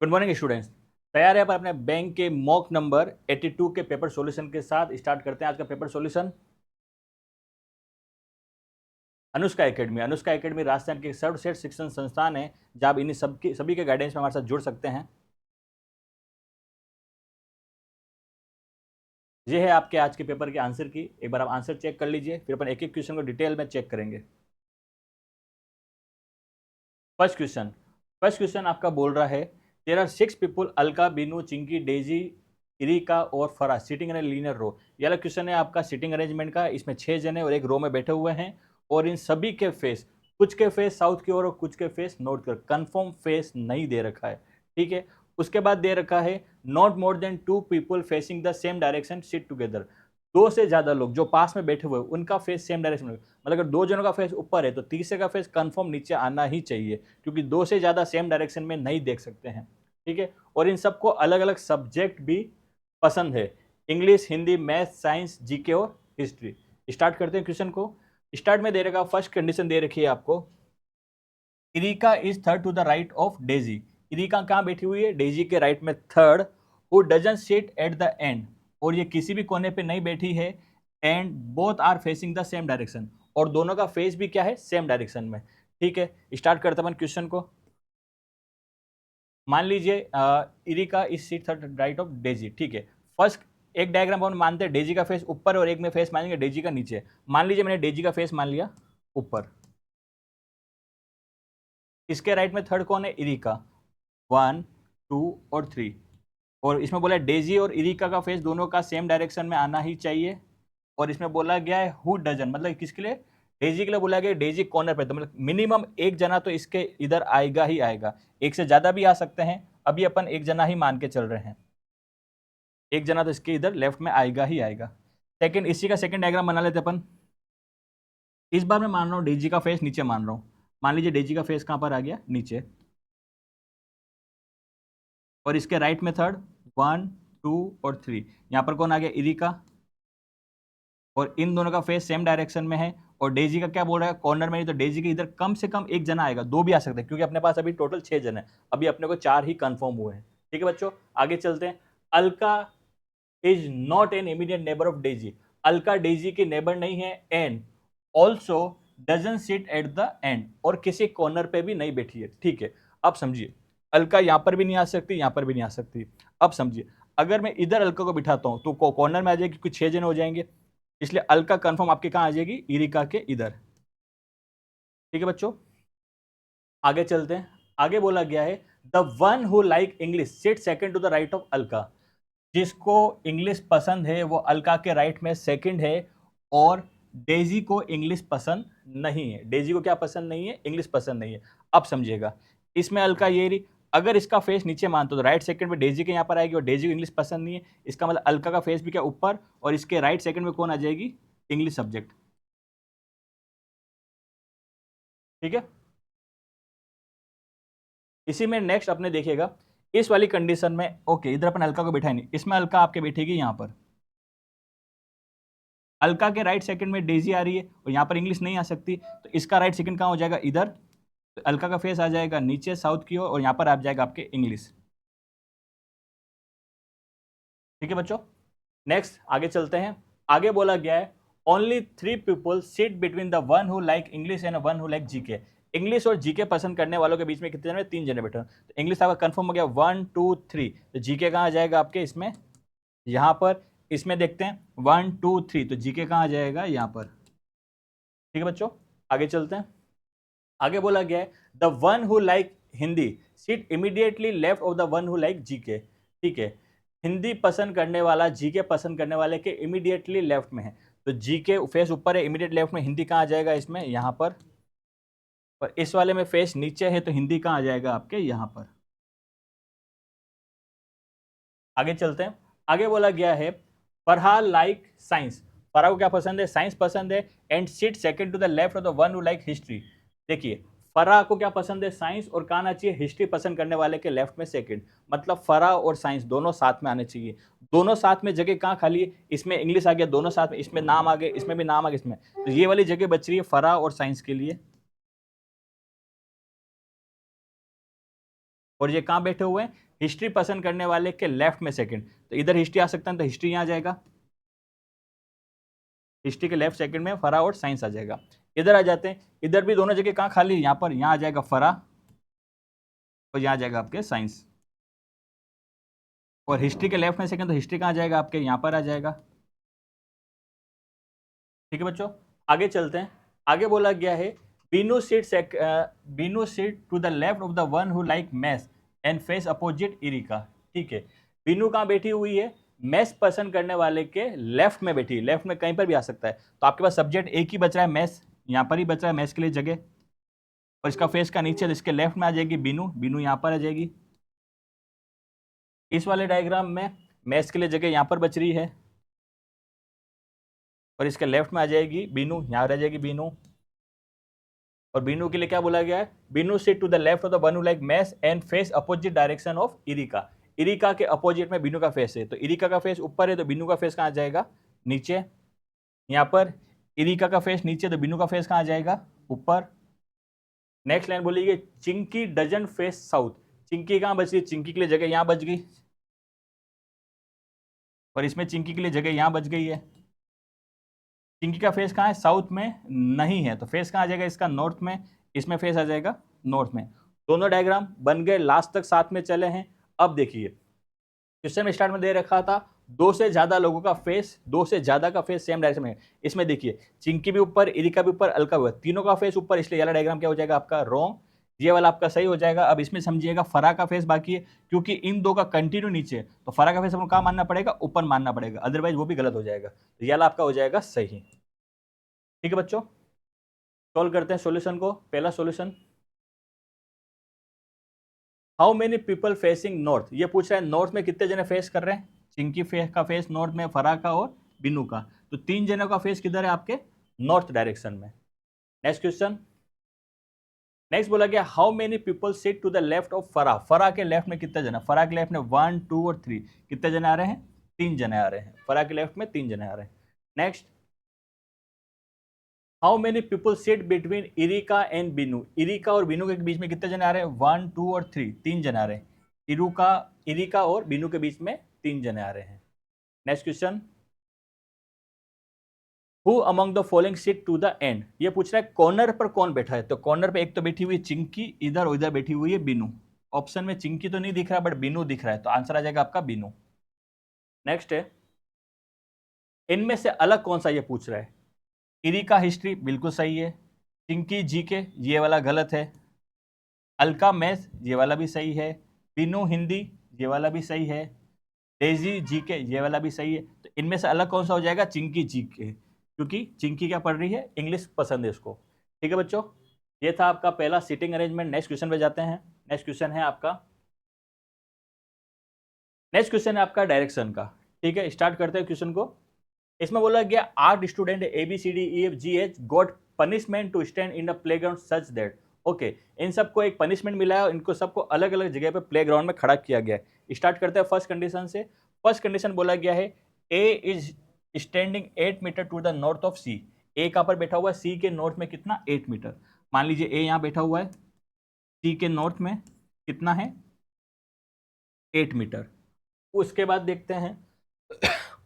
Good morning students. तैयार है पर अपने बैंक के मॉक नंबर 82 के पेपर सॉल्यूशन के साथ स्टार्ट करते हैं आज का paper solution. Anushka academy Rajasthan के सर्वश्रेष्ठ शिक्षण संस्थान है जहां आप इन्हीं सभी के गाइडेंस में हमारे साथ जुड़ सकते हैं। ये है आपके आज के पेपर के आंसर की। एक बार आप आंसर चेक कर लीजिए, फिर अपन एक एक क्वेश्चन को डिटेल में चेक करेंगे। फर्स्ट क्वेश्चन आपका बोल रहा है there are 6 people Alka, Binu, Chinki, Daisy, Erika और Farah sitting in a linear रो। ये वाला क्वेश्चन है आपका सिटिंग अरेंजमेंट का। इसमें 6 जने और एक रो में बैठे हुए हैं और इन सभी के फेस, कुछ के फेस साउथ की ओर और कुछ के फेस नॉर्थ की ओर। कंफर्म फेस नहीं दे रखा है, ठीक है। उसके बाद दे रखा है not more than 2 people facing the same direction sit together. दो से ज्यादा लोग जो पास में बैठे हुए उनका फेस सेम डायरेक्शन में, मतलब अगर दो जनों का फेस ऊपर है तो तीसरे का फेस कंफर्म नीचे आना ही चाहिए, क्योंकि दो से ज्यादा सेम डायरेक्शन में नहीं देख सकते हैं, ठीक है। और इन सबको अलग अलग सब्जेक्ट भी पसंद है, English, Hindi, math, science, GK और हिस्ट्री। स्टार्ट करते हैं क्वेश्चन को। स्टार्ट में दे रखा फर्स्ट कंडीशन दे रखी है आपको, Erika is third to the right of Daisy. Erika कहाँ बैठी हुई है? डेजी के राइट में third. Who doesn't sit at the end, और ये किसी भी कोने पे नहीं बैठी है। And both are facing the same direction, और दोनों का फेस भी क्या है? सेम डायरेक्शन में, ठीक है। स्टार्ट करते हैं क्वेश्चन को। मान लीजिए Erika is seat third right of Daisy, ठीक है। फर्स्ट एक डायग्राम हम मानते हैं डेजी का फेस ऊपर और एक में फेस मानेंगे डेजी का नीचे। मान लीजिए मैंने डेजी का फेस मान लिया ऊपर। इसके राइट में थर्ड कौन है? इरिका। 1, 2 और 3। और इसमें बोला डेजी और इरिका का फेस दोनों का सेम डायरेक्शन में आना ही चाहिए। और इसमें बोला गया है हु डजन, मतलब किसके लिए? डेजी के लिए बोला गया डेजी कॉर्नर पे, तो मतलब मिनिमम एक जना तो इसके इधर आएगा ही आएगा। एक से ज्यादा भी आ सकते हैं, अभी अपन एक जना ही मान के चल रहे हैं। एक जना तो इसके इधर लेफ्ट में आएगा ही आएगा। सेकंड, इसी का सेकंड डायग्राम बना लेते अपन। इस बार मैं मान रहा हूँ डेजी का फेस नीचे मान रहा हूँ। मान लीजिए डेजी का फेस कहां पर आ गया? नीचे। और इसके राइट में थर्ड 1, 2 और 3। यहां पर कौन आ गया? इरिका। और इन दोनों का फेस सेम डायरेक्शन में है। और डेजी का क्या बोल रहा है? कॉर्नर में नहीं, तो डेजी के इधर कम से कम एक जना आएगा, दो भी आ सकते हैं, क्योंकि अपने पास अभी टोटल 6 जन है। अभी अपने को 4 ही कंफर्म हुए हैं, ठीक है बच्चों। आगे चलते हैं। Alka is not an immediate neighbour of Daisy. Alka Daisy की नेबर नहीं है। And also doesn't sit at the end, और किसी कॉर्नर पे भी नहीं बैठी है, ठीक है। अब समझिए, अलका यहां पर भी नहीं आ सकती, यहां पर भी नहीं आ सकती। अब समझिए, अगर मैं इधर अलका को बिठाता हूं तो कॉर्नर में आ जाएगी, कुछ 6 जने हो जाएंगे। इसलिए अलका कंफर्म आपके कहां आ जाएगी? इरिका के इधर, ठीक है बच्चों। आगे चलते हैं। आगे बोला गया है the one who like English sit second to the right of Alka. जिसको इंग्लिश पसंद है वो अलका के राइट में सेकंड है। और डेजी को इंग्लिश पसंद नहीं है। डेजी को क्या पसंद नहीं है? इंग्लिश पसंद नहीं है। अब समझिएगा, इसमें अलका ये रही, अगर इसका फेस नीचे मानते तो राइट सेकंड में डेजी के यहां पर आएगी, और डेजी को इंग्लिश पसंद नहीं है। इसका मतलब अलका का फेस भी क्या? ऊपर। और इसके राइट सेकंड में कौन आ जाएगी? इंग्लिश सब्जेक्ट, ठीक है। इसी में नेक्स्ट अपने देखिएगा, इस वाली कंडीशन में ओके, इधर अपन अलका को बिठाए नहीं, इसमें अलका आपके बैठेगी यहां पर। अलका के राइट सेकंड में डेजी आ रही है और यहां पर इंग्लिश नहीं आ सकती, तो इसका राइट सेकंड कहां हो जाएगा? इधर। तो अलका का फेस आ जाएगा नीचे साउथ की ओर, और यहां पर आ जाएगा आपके इंग्लिश, ठीक है बच्चों। नेक्स्ट आगे चलते हैं। आगे बोला गया है only 3 people sit between the one who like English and one who like GK. English और जीके पसंद करने वालों के बीच में कितने जने? 3 जने बैठे हैं। तो इंग्लिश आपका कंफर्म हो गया 1, 2, 3। तो जीके कहां आ जाएगा आपके? इसमें, यहां पर। इसमें देखते हैं 1, 2, 3, तो जीके कहां आ जाएगा? यहां पर, ठीक है बच्चों। आगे चलते हैं। आगे बोला गया है the one who like Hindi sit immediately left of the one who like GK, ठीक है। हिंदी पसंद करने वाला जीके पसंद करने वाले के इमीडिएटली लेफ्ट में है। तो जीके फेस ऊपर है, इमीडिएट लेफ्ट में। हिंदी कहाँ आ जाएगा? इसमें, यहाँ पर। और इस वाले में फेस नीचे है, तो हिंदी कहाँ आ जाएगा आपके? यहाँ पर। आगे चलते हैं। आगे बोला गया है फरहा लाइक साइंस। फरहा को क्या पसंद है? साइंस पसंद है। And sit second to the left of the one who like history. देखिए, फरहा को क्या पसंद है? साइंस। और कहाँ आना चाहिए? हिस्ट्री पसंद करने वाले के लेफ्ट में सेकंड। मतलब फरहा और साइंस दोनों साथ में आने चाहिए। दोनों साथ में जगह कहाँ खाली है? इसमें इंग्लिश आ गया, दोनों साथ में। इसमें नाम आ गए, इसमें भी नाम आ गया, इसमें। तो ये वाली जगह बच रही है फरहा और साइंस के लिए। और ये कहाँ बैठे हुए हैं? हिस्ट्री पसंद करने वाले के लेफ्ट में सेकंड, तो इधर हिस्ट्री आ सकता है, तो हिस्ट्री यहाँ आ जाएगा, हिस्ट्री के लेफ्ट सेकंड में फरा और साइंस आ जाएगा। इधर आ जाते हैं, इधर भी दोनों जगह कहाँ खाली है, यहाँ पर, यहाँ आ जाएगा फरा और यहाँ आ जाएगा आपके साइंस। और हिस्ट्री के लेफ्ट में सेकंड, तो हिस्ट्री कहाँ जाएगा आपके, यहाँ पर आ जाएगा। ठीक है बच्चों, आगे चलते हैं। आगे बोला गया है Binu seat to the left of the one who like maths and face opposite Erika. ठीक है, बीनू कहाँ बैठी हुई है, मैथ्स पसंद करने वाले के लेफ्ट में बैठी है, लेफ्ट में कहीं पर भी आ सकता है, तो आपके पास सब्जेक्ट एक ही बच रहा है मैथ्स, यहाँ पर ही बच रहा है मैथ्स के लिए जगह, और इसका फेस का नीचे, तो इसके लेफ्ट में आ जाएगी बीनू, बीनू यहाँ पर आ जाएगी। इस वाले डायग्राम में मैथ्स के लिए जगह यहाँ पर बच रही है, और इसके लेफ्ट में आ जाएगी बीनू, यहाँ रह जाएगी बीनू। और बीनू के लिए क्या बोला गया है, Binu sit to the left of the one who like maths and face opposite direction of Erika. Erika के अपोजिट में बीनू का फेस है, तो इरिका का फेस ऊपर है, तो बीनू का फेस कहाँ आ जाएगा, नीचे। यहाँ पर इरिका का फेस नीचे, तो बीनू का फेस कहाँ आ जाएगा, ऊपर। नेक्स्ट लाइन बोलिए, Chinki doesn't face south. Chinki कहाँ बच गई, चिंकी के लिए जगह यहाँ बच गई, और इसमें चिंकी के लिए जगह यहाँ बच गई है। चिंकी का फेस कहाँ है, साउथ में नहीं है, तो फेस कहाँ आ जाएगा इसका, नॉर्थ में, इसमें फेस आ जाएगा नॉर्थ में। दोनों डायग्राम बन गए, लास्ट तक साथ में चले हैं। अब देखिए, क्वेश्चन में स्टार्ट में दे रखा था दो से ज्यादा लोगों का फेस, दो से ज्यादा का फेस सेम डायरेक्शन में। इसमें देखिए चिंकी भी ऊपर, इरिका भी ऊपर, अलका भी ऊपर, तीनों का फेस ऊपर, इसलिए ये वाला डायग्राम क्या हो जाएगा आपका, रॉन्ग। ये वाला आपका सही हो जाएगा। अब इसमें समझिएगा फरा का फेस बाकी है, क्योंकि इन दो का कंटिन्यू नीचे है, तो फरा का फेस हमको कहाँ मानना पड़ेगा, ऊपर मानना पड़ेगा, अदरवाइज वो भी गलत हो जाएगा। तो ये वाला आपका हो जाएगा सही। ठीक है बच्चों, सॉल्व करते हैं सॉल्यूशन को। पहला solution, how many people facing north, ये पूछ रहा है नॉर्थ में कितने जने फेस कर रहे हैं। चिंकी का फेस नॉर्थ में, फरा का और बिनू का, तो 3 जनों का फेस किधर है आपके, नॉर्थ डायरेक्शन में। नेक्स्ट क्वेश्चन, नेक्स्ट बोला गया how many people sit to the left of Farha. Farha के लेफ्ट में कितने जने, फरा के लेफ्ट में 1 2 और 3, कितने जने आ रहे हैं, 3 जने आ रहे हैं, फरा के लेफ्ट में 3 जने आ रहे हैं। Next, how many people sit between Erika and Binu. Erika और बिनू के बीच में कितने जने आ रहे हैं, 1 2 और 3, 3 जने आ रहे हैं। इरिका और बिनू के बीच में 3 जने आ रहे हैं। Next question, who among the following sit to the end, ये पूछ रहा है कॉर्नर पर कौन बैठा है, तो कॉर्नर पे एक तो बैठी हुई चिंकी, इधर और इधर बैठी हुई है बिनू। ऑप्शन में चिंकी तो नहीं दिख रहा, बट बिनू दिख रहा है, तो आंसर आ जाएगा आपका बिनू। नेक्स्ट है, इनमें से अलग कौन सा, ये पूछ रहा है। इरिका हिस्ट्री बिल्कुल सही है, चिंकी जीके ये वाला गलत है, अलका मैथ्स ये वाला भी सही है, बिनू हिंदी ये वाला भी सही है, डेजी जीके ये वाला भी सही है। तो इनमें से अलग कौन सा हो जाएगा, चिंकी जीके, क्योंकि चिंकी क्या पढ़ रही है, इंग्लिश पसंद है उसको। ठीक है बच्चों, ये था आपका पहला सीटिंग अरेंजमेंट। नेक्स्ट क्वेश्चन पे जाते हैं। नेक्स्ट क्वेश्चन है आपका, नेक्स्ट क्वेश्चन है आपका डायरेक्शन का। ठीक है, स्टार्ट करते हैं क्वेश्चन को। इसमें बोला गया 8 student ABCDEFGH got punishment to stand in the playground such that. Okay, इन सबको एक पनिशमेंट मिला है और इनको सबको अलग अलग जगह पे प्लेग्राउंड में खड़ा किया गया है। स्टार्ट करते हैं फर्स्ट कंडीशन से। फर्स्ट कंडीशन बोला गया है A is standing 8 metre to the north of C. A कहां पर बैठा हुआ है, सी के नॉर्थ में कितना, 8 मीटर। मान लीजिए ए यहां बैठा हुआ है, सी के नॉर्थ में कितना है, 8 मीटर। उसके बाद देखते हैं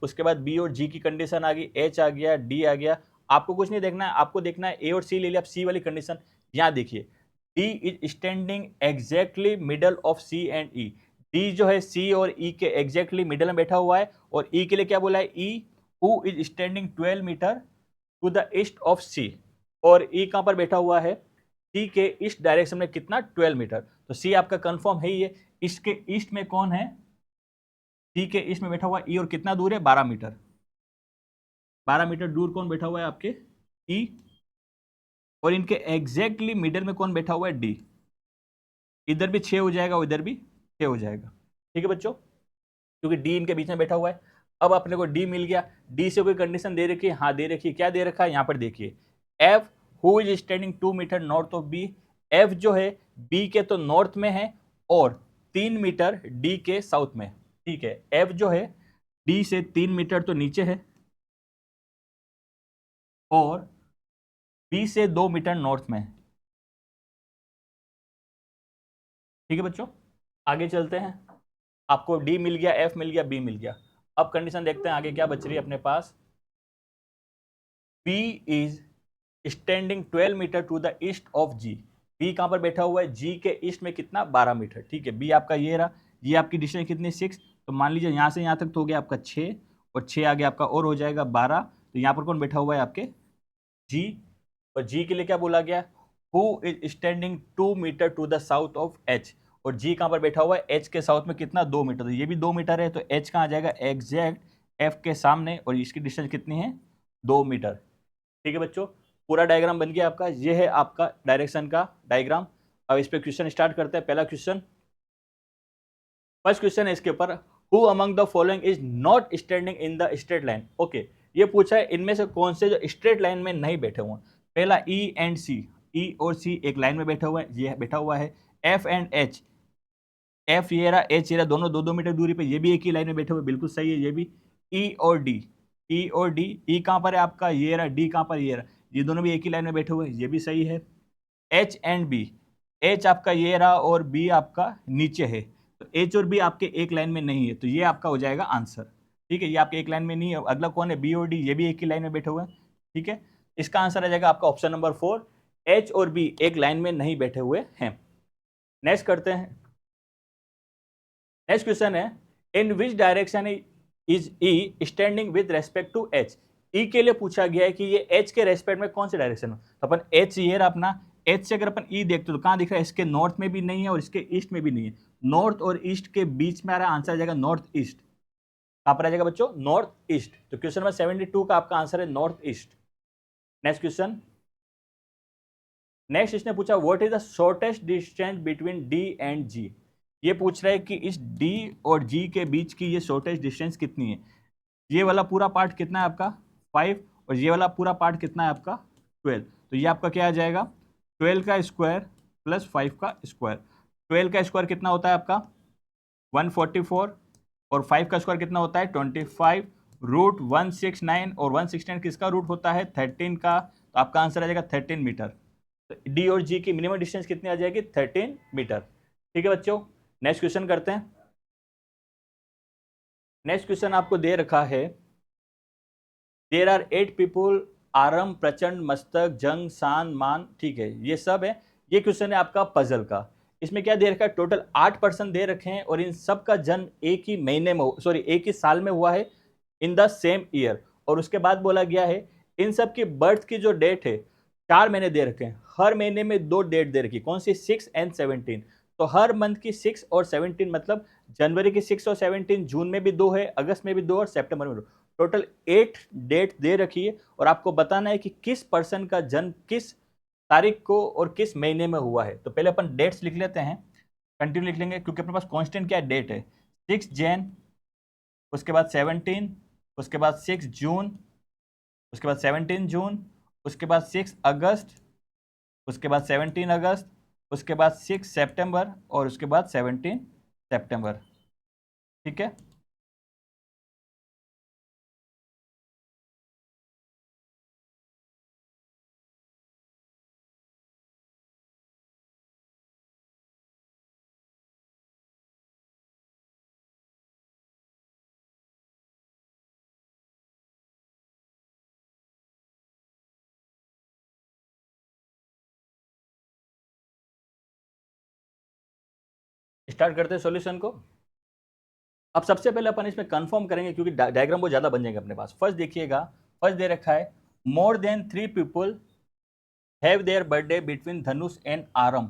उसके बाद बी और जी की कंडीशन आ गई, एच आ गया, डी आ गया। आपको कुछ नहीं देखना है, आपको देखना है ए और सी ले लिया, सी वाली कंडीशन। यहां देखिए D is standing exactly middle of C and E. D जो है सी और ई के एग्जैक्टली मिडल में बैठा हुआ है, और ई के लिए क्या बोला है, E who is standing 12 metre to the east of C. और ई कहां पर बैठा हुआ है, सी के ईस्ट डायरेक्शन में कितना, 12 मीटर। तो सी आपका कंफर्म है ही है। इसके ईस्ट में कौन है, सी के ईस्ट में बैठा हुआ ई, और कितना दूर है, 12 मीटर। 12 मीटर दूर कौन बैठा हुआ है आपके, ई। और इनके एग्जैक्टली मिडल में कौन बैठा हुआ है, डी। इधर भी 6 हो जाएगा, इधर भी 6 हो जाएगा। ठीक है बच्चों, क्योंकि डी इनके बीच में बैठा हुआ है। अब अपने को डी मिल गया। डी से कोई कंडीशन दे रखी है, हाँ दे रखी है। क्या दे रखा है, यहां पर देखिए F who is standing 2 metre north of B. F जो है बी के तो नॉर्थ में है, और 3 मीटर डी के साउथ में। ठीक है, एफ जो है डी से 3 मीटर तो नीचे है, और बी से 2 मीटर नॉर्थ में। ठीक है बच्चों, आगे चलते हैं। आपको डी मिल गया, एफ मिल गया, बी मिल गया। अब कंडीशन देखते हैं आगे क्या बच रही है अपने पास। B is standing 12 metre to the east of G. B कहां पर बैठा हुआ है, जी के ईस्ट में कितना, 12 मीटर। ठीक है, बी आपका ये रहा, ये आपकी डिस्टेंस कितनी, 6। तो मान लीजिए यहां से यहां तक तो हो गया आपका 6, और 6 आगे आपका और हो जाएगा 12। तो यहां पर कौन बैठा हुआ है आपके, जी। और जी के लिए क्या बोला गया, who is standing 2 metre to the south of H. और जी कहां पर बैठा हुआ है, एच के साउथ में कितना, 2 मीटर। तो ये भी 2 मीटर है, तो एच कहां आ जाएगा, एग्जैक्ट एफ के सामने, और इसकी डिस्टेंस कितनी है, 2 मीटर। ठीक है बच्चों, पूरा डायग्राम बन गया आपका। ये है आपका डायरेक्शन का डायग्राम। अब इस पे क्वेश्चन स्टार्ट करते हैं। पहला क्वेश्चन, फर्स्ट क्वेश्चन है इसके ऊपर, who among the following is not standing in the straight line. Okay, ये पूछा है इनमें से कौन से जो स्ट्रेट लाइन में नहीं बैठे हुए हैं। पहला ई एंड सी, ई और सी एक लाइन में बैठे हुए हैं, ये बैठा हुआ है। एफ एंड एच, एफ ये रहा, एच ये रहा, दोनों 2-2 मीटर दूरी पे, ये भी एक ही लाइन में बैठे हुए, बिल्कुल सही है। ये भी ई और डी, ई और डी, ई कहां पर है आपका, ये रहा, डी कहां पर, ये रहा, ये दोनों भी एक ही लाइन में बैठे हुए, ये भी सही है। एच एंड बी, एच आपका ये रहा और बी आपका नीचे है, तो एच और बी आपके एक लाइन में नहीं है, तो ये आपका हो जाएगा आंसर। ठीक है, ये आपके एक लाइन में नहीं है। अगला कौन है, बी और डी, ये भी एक ही लाइन में बैठे हुए हैं। ठीक है, इसका आंसर आ जाएगा आपका ऑप्शन नंबर 4, एच और बी एक लाइन में नहीं बैठे हुए हैं। नेक्स्ट करते हैं। नेक्स्ट क्वेश्चन है, in which direction is E standing with respect to H. E के लिए पूछा गया है कि ये एच के रेस्पेक्ट में कौन से डायरेक्शन में। तो अपन एच ये रहा अपना, एच से अगर अपन ई देखते तो कहां दिख रहा है, इसके नॉर्थ में भी नहीं है और इसके ईस्ट में भी नहीं है। नॉर्थ और ईस्ट के बीच में आ रहा है, आंसर आ जाएगा नॉर्थ ईस्ट। कहां पर आ जाएगा बच्चों, नॉर्थ ईस्ट। तो क्वेश्चन नंबर 72 का आपका आंसर है north east. Next question, next इसने पूछा what is the shortest distance between D and G. ये पूछ रहा है कि इस डी और जी के बीच की ये शॉर्टेस्ट डिस्टेंस कितनी है। ये वाला पूरा पार्ट कितना है आपका, 5, और ये वाला पूरा पार्ट कितना है आपका, 12। तो ये आपका क्या आ जाएगा, 12 का स्क्वायर प्लस 5 का स्क्वायर। 12 का स्क्वायर कितना होता है आपका, 144, और 5 का स्क्वायर कितना होता है, 25, रूट 169, और 169 किसका रूट होता है, 13 का। तो आपका आंसर आ जाएगा 13 मीटर। तो डी और जी की मिनिमम डिस्टेंस कितनी आ जाएगी, 13 मीटर। ठीक है बच्चों, नेक्स्ट क्वेश्चन करते हैं। नेक्स्ट क्वेश्चन आपको दे रखा है, देर आर 8 पीपुल, आरम, प्रचंड, मस्तक, जंग, सान, मान। ठीक है, ये सब है। ये क्वेश्चन है आपका पजल का। इसमें क्या दे रखा है, टोटल 8 पर्सन दे रखे हैं, और इन सब का जन्म एक ही महीने में, सॉरी एक ही साल में हुआ है, इन द सेम ईयर। और उसके बाद बोला गया है इन सब की बर्थ की जो डेट है, 4 महीने दे रखे हैं, हर महीने में 2 डेट दे रखी, कौन सी, 6 एंड 17। तो हर मंथ की 6 और 17, मतलब जनवरी की 6 और 17, जून में भी 2 है, अगस्त में भी 2 और सितंबर में 2। टोटल 8 डेट दे रखी है, और आपको बताना है कि किस पर्सन का जन्म किस तारीख को और किस महीने में हुआ है। तो पहले अपन डेट्स लिख लेते हैं, कंटिन्यू लिख लेंगे, क्योंकि अपने पास कांस्टेंट क्या है, डेट है। 6 जैन, उसके बाद 17, उसके बाद 6 जून, उसके बाद 17 जून, उसके बाद 6 अगस्त, उसके बाद 17 अगस्त, उसके बाद 6 सितंबर, और उसके बाद 17 सितंबर। ठीक है, स्टार्ट करते हैं सॉल्यूशन को। अब सबसे पहले अपन इसमें कंफर्म करेंगे, क्योंकि डायग्राम बहुत ज्यादा बन जाएंगे अपने पास। फर्स्ट देखिएगा, फर्स्ट दे रखा है more than 3 people have their birthday between Dhanush and Aaram.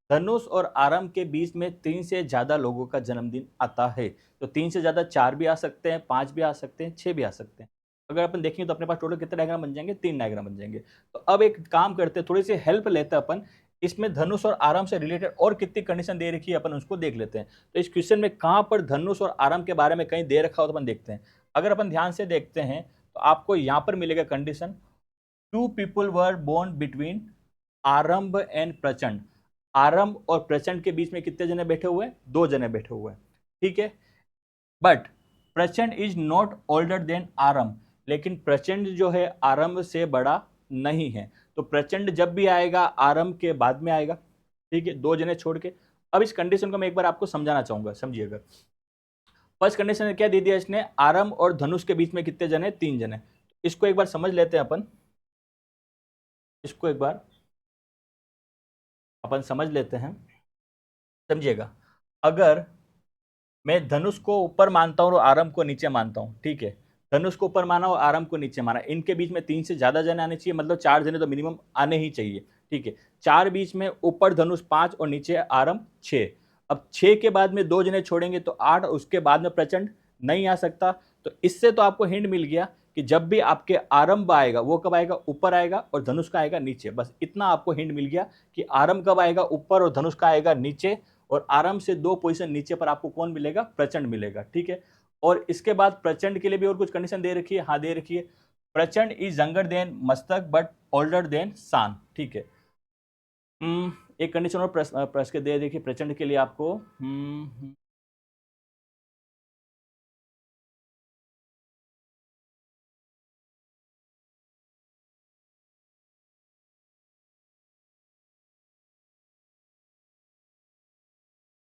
Dhanush और आरम के बीच में 3 से ज्यादा लोगों का जन्मदिन आता है। तो 3 से ज्यादा 4 भी आ सकते हैं, 5 भी आ सकते हैं, 6 भी आ सकते हैं। अगर अपन देखेंगे तो अपने पास टोटल कितने डायग्राम बन जाएंगे, 3 डायग्राम बन जाएंगे। तो अब एक काम करते हैं, थोड़ी सी हेल्प लेते हैं अपन, इसमें धनुष और आरम से रिलेटेड और कितनी कंडीशन दे रखी है अपन उसको देख लेते हैं। तो इस क्वेश्चन में कहां पर धनुष और आरम के बारे में कहीं दे रखा हो तो अपन देखते हैं। अगर अपन ध्यान से देखते हैं तो आपको यहां पर मिलेगा condition, 2 people were born between Arambh and Prachand. Arambh और प्रचंड के बीच में कितने जने बैठे हुए हैं, 2 जने बैठे हुए हैं। ठीक है, बट प्रचंड इज नॉट ओल्डर देन आरंभ। लेकिन प्रचंड जो है आरंभ से बड़ा नहीं है। तो प्रचंड जब भी आएगा आरंभ के बाद में आएगा। ठीक है, 2 जने छोड़ के। अब इस कंडीशन को मैं एक बार आपको समझाना चाहूंगा, समझिएगा। फर्स्ट कंडीशन क्या दे दिया इसने, आरम और धनुष के बीच में कितने जने, 3 जने। इसको एक बार समझ लेते हैं इसको एक बार अपन समझ लेते हैं, समझिएगा। अगर मैं धनुष को ऊपर मानता हूँ और आरम को नीचे मानता हूँ, ठीक है, धनुष को ऊपर माना और आरम को नीचे माना, इनके बीच में 3 से ज्यादा जने आने चाहिए, मतलब 4 जने तो मिनिमम आने ही चाहिए, ठीक है। 4 बीच में, ऊपर धनुष 5 और नीचे आरम 6। अब 6 के बाद में 2 जने छोड़ेंगे तो 8, उसके बाद में प्रचंड नहीं आ सकता। तो इससे तो आपको हिंट मिल गया कि जब भी आपके आरंभ आएगा वो कब आएगा, ऊपर आएगा, और धनुष का आएगा नीचे। बस इतना आपको हिंट मिल गया कि आरंभ कब आएगा, ऊपर, और धनुष का आएगा नीचे, और आराम से 2 पोजीशन नीचे पर आपको कौन मिलेगा, प्रचंड मिलेगा, ठीक है। और इसके बाद प्रचंड के लिए भी और कुछ कंडीशन दे रखी है, हाँ दे रखी है, प्रचंड इज यंगर देन मस्तक बट ओल्डर देन सान, ठीक है। एक कंडीशन और प्रश्न के दे देखिए प्रचंड के लिए आपको,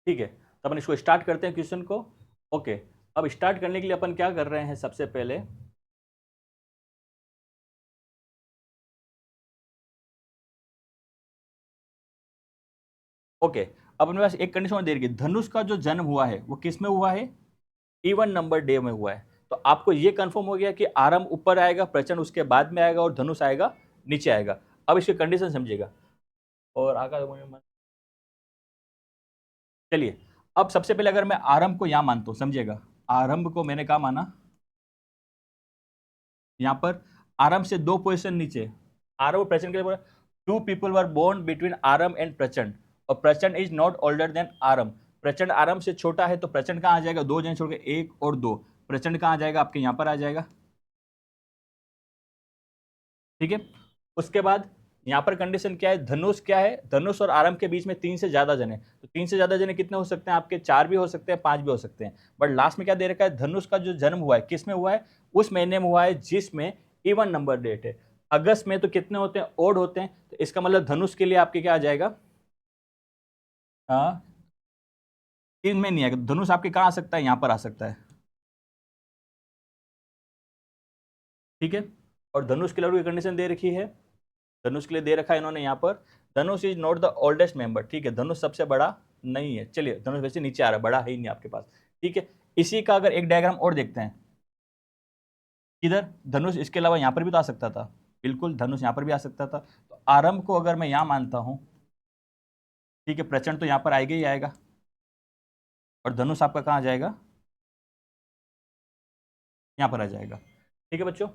ठीक है। तो अपन इसको स्टार्ट करते हैं क्वेश्चन को। ओके, अब स्टार्ट करने के लिए अपन क्या कर रहे हैं, सबसे पहले ओके, अब अपने पास एक कंडीशन दे रही है, धनुष का जो जन्म हुआ है वो किस में हुआ है, इवन नंबर डे में हुआ है। तो आपको ये कंफर्म हो गया कि आरंभ ऊपर आएगा, प्रचंड उसके बाद में आएगा, और धनुष आएगा नीचे आएगा। अब इसकी कंडीशन समझिएगा, और आगे चलिए। अब सबसे पहले अगर मैं आरंभ को यहां मानता हूं, समझिएगा, आरंभ को मैंने कहा माना, यहां पर आरंभ से 2 पोजीशन नीचे, आरंभ और प्रचंड के लिए 2 people were born between Arambh and प्रचंड, और प्रचंड इज नॉट ओल्डर देन आरंभ। प्रचंड आरंभ से छोटा है, तो प्रचंड कहां आ जाएगा, 2 जन छोड़ के 1 और 2, प्रचंड कहां आ जाएगा, आपके यहां पर आ जाएगा, ठीक है। उसके बाद यहां पर कंडीशन क्या है, धनुष क्या है, धनुष और आरंभ के बीच में 3 से ज्यादा जने, तो 3 से ज्यादा जने कितने हो सकते हैं आपके, 4 भी हो सकते हैं, 5 भी हो सकते हैं। बट लास्ट में क्या दे रखा है, धनुष का जो जन्म हुआ है किस में हुआ है, उस महीने में हुआ है जिसमें इवन नंबर डेट है। अगस्त में तो कितने होते हैं, ओड होते हैं, तो इसका मतलब धनुष के लिए आपके क्या आ जाएगा, हाँ, 3 में नहीं आएगा, धनुष आपके कहाँ आ सकता है, यहां पर आ सकता है, ठीक है। और धनुष के लिए कंडीशन दे रखी है, धनुष के लिए दे रखा है इन्होंने यहाँ पर, Dhanush is not the oldest member, ठीक है, धनुष सबसे बड़ा नहीं है। चलिए, धनुष वैसे नीचे आ रहा है, बड़ा है ही नहीं आपके पास, ठीक है। इसी का अगर एक डायग्राम और देखते हैं, किधर धनुष, इसके अलावा यहाँ पर भी तो आ सकता था, बिल्कुल धनुष यहाँ पर भी आ सकता था। तो आरंभ को अगर मैं यहाँ मानता हूँ, ठीक है, प्रचंड तो यहाँ पर आएगा ही आएगा, और धनुष आपका कहाँ आ जाएगा, यहाँ पर आ जाएगा, ठीक है बच्चों।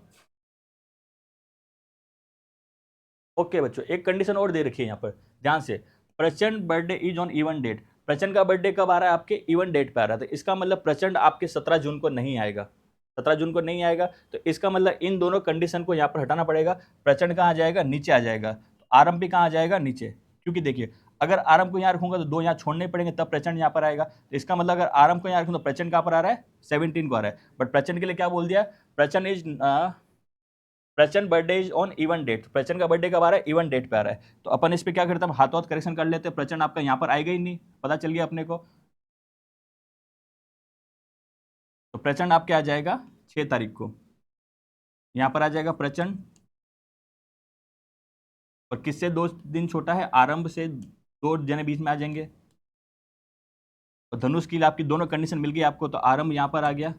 ओके बच्चों, एक कंडीशन और दे रखी है यहाँ पर, ध्यान से, Prachand birthday is on even date, Prachand का बर्थडे कब आ रहा है, आपके इवन डेट पे आ रहा है, तो इसका मतलब प्रचंड आपके 17 जून को नहीं आएगा, 17 जून को नहीं आएगा। तो इसका मतलब इन दोनों कंडीशन को यहाँ पर हटाना पड़ेगा, प्रचंड कहाँ आ जाएगा, नीचे आ जाएगा, तो आरंभ भी कहाँ आ जाएगा, नीचे, क्योंकि देखिए अगर आरंभ को यहाँ रखूंगा तो 2 यहाँ छोड़ने पड़ेंगे, तब प्रचंड यहाँ पर आएगा। तो इसका मतलब अगर आरंभ को यहाँ रखूँ तो प्रचंड कहाँ पर आ रहा है, 17 को आ रहा है, बट प्रचंड के लिए क्या बोल दिया, Prachand is Prachand birthday is on even date, Prachand का बर्थडे कब आ रहा है, इवन डेट पे आ रहा है। तो अपन इस पे क्या करते हैं, हाथों हाथ करेक्शन कर लेते हैं, प्रचंड आपका यहाँ पर आएगा ही नहीं, पता चल गया अपने को। तो प्रचंड आपके आ जाएगा 6 तारीख को, यहाँ पर आ जाएगा प्रचंड, और किससे 2 दिन छोटा है, आरंभ से 2 जने बीच में आ जाएंगे। और धनुष के लिए आपकी दोनों कंडीशन मिल गई आपको, तो आरंभ यहाँ पर आ गया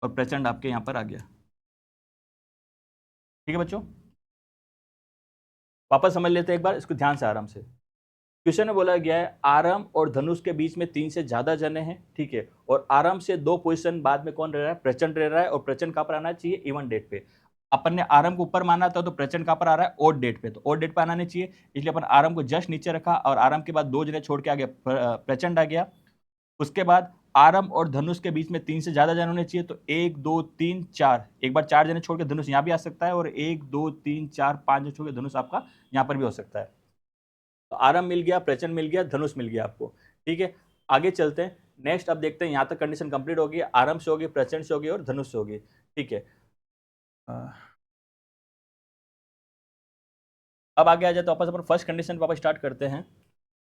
और प्रचंड आपके यहाँ पर आ गया, ठीक है बच्चों। वापस समझ लेते हैं एक बार इसको ध्यान से, आराम से। क्वेश्चन में बोला गया है आरंभ और धनुष के बीच में 3 से ज्यादा जने हैं, ठीक है, और आरंभ से 2 पोजीशन बाद में कौन रह रहा है, प्रचंड रह रहा है, और प्रचंड कहां पर आना चाहिए, इवन डेट पे। अपन ने आरंभ को ऊपर माना था, तो प्रचंड कहां पर आ रहा है, ओड डेट पे, तो ओड डेट पे आना नहीं चाहिए, इसलिए अपन आरंभ को जस्ट नीचे रखा, और आरंभ के बाद 2 जने छोड़ के आ गया, प्रचंड आ गया। उसके बाद आरंभ और धनुष के बीच में 3 से ज्यादा जने होने चाहिए, तो 1 2 3 4, एक बार 4 जने छोड़ के धनुष यहाँ भी आ सकता है, और 1 2 3 4 5 जने छोड़ के धनुष आपका यहाँ पर भी हो सकता है। तो आरंभ मिल गया, प्रचंड मिल गया, धनुष मिल गया आपको, ठीक है। आगे चलते हैं, नेक्स्ट अब देखते हैं, यहाँ तक कंडीशन कंप्लीट होगी, आरंभ से होगी, प्रचंड से होगी, और धनुष से होगी, ठीक है। अब आगे आ जाए तो वापस अपन फर्स्ट कंडीशन वापस स्टार्ट करते हैं।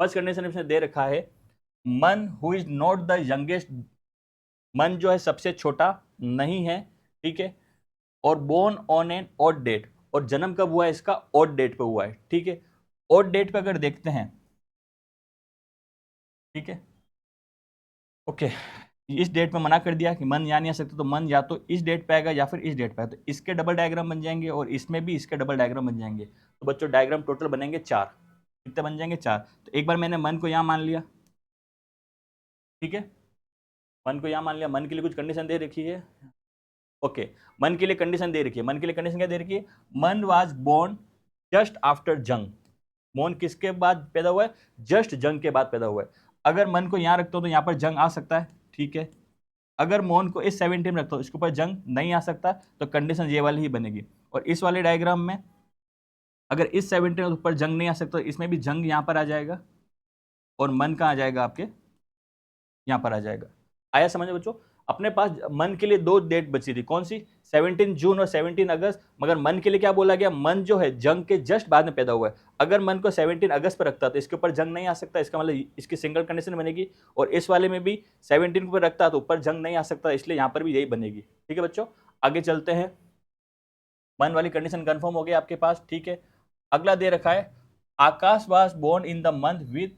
फर्स्ट कंडीशन इसने दे रखा है, मन who is not the youngest, मन जो है सबसे छोटा नहीं है, ठीक है, और born on an odd date, और जन्म कब हुआ है इसका, ऑड डेट पे हुआ है, ठीक है। ऑड डेट पे अगर देखते हैं, ठीक है, ओके, इस डेट पे मना कर दिया कि मन यहाँ नहीं आ सकता, तो मन या तो इस डेट पे आएगा या फिर इस डेट पे आएगा, तो इसके डबल डायग्राम बन जाएंगे और इसमें भी इसके डबल डायग्राम बन जाएंगे। तो बच्चों डायग्राम टोटल बनेंगे 4, कितने बन जाएंगे 4। तो एक बार मैंने मन को यहाँ मान लिया, ठीक है, मन को यहाँ मान लिया, मन के लिए कुछ कंडीशन दे रखी है, ओके, मन के लिए कंडीशन दे रखी है, मन के लिए कंडीशन क्या दे रखी है, मन वाज बोर्न जस्ट आफ्टर जंग, मन किसके बाद पैदा हुआ है, जस्ट जंग के बाद पैदा हुआ है। अगर मन को यहाँ रखता हूँ तो यहाँ पर जंग आ सकता है, ठीक है, अगर मोन को इस 17 में रखता हूँ इसके ऊपर जंग नहीं आ सकता, तो कंडीशन ये वाली ही बनेगी। और इस वाले डायग्राम में अगर इस 17 के ऊपर जंग नहीं आ सकता, तो इसमें भी जंग यहाँ पर आ जाएगा और मन कहाँ आ जाएगा, आपके यहाँ पर आ जाएगा। आया समझ बच्चों, अपने पास मन के लिए 2 डेट बची थी, कौन सी, 17 जून और 17 अगस्त, मगर मन के लिए क्या बोला गया, मन जो है जंग के जस्ट बाद में पैदा हुआ है। अगर मन को 17 अगस्त पर रखता तो इसके ऊपर जंग नहीं आ सकता, इसका मतलब इसकी सिंगल कंडीशन बनेगी। और इस वाले में भी 17 के ऊपर रखता तो ऊपर जंग नहीं आ सकता, इसलिए यहाँ पर भी यही बनेगी, ठीक है बच्चों। आगे चलते हैं, मन वाली कंडीशन कंफर्म हो गई आपके पास, ठीक है। अगला दे रखा है, Akash was born in the month with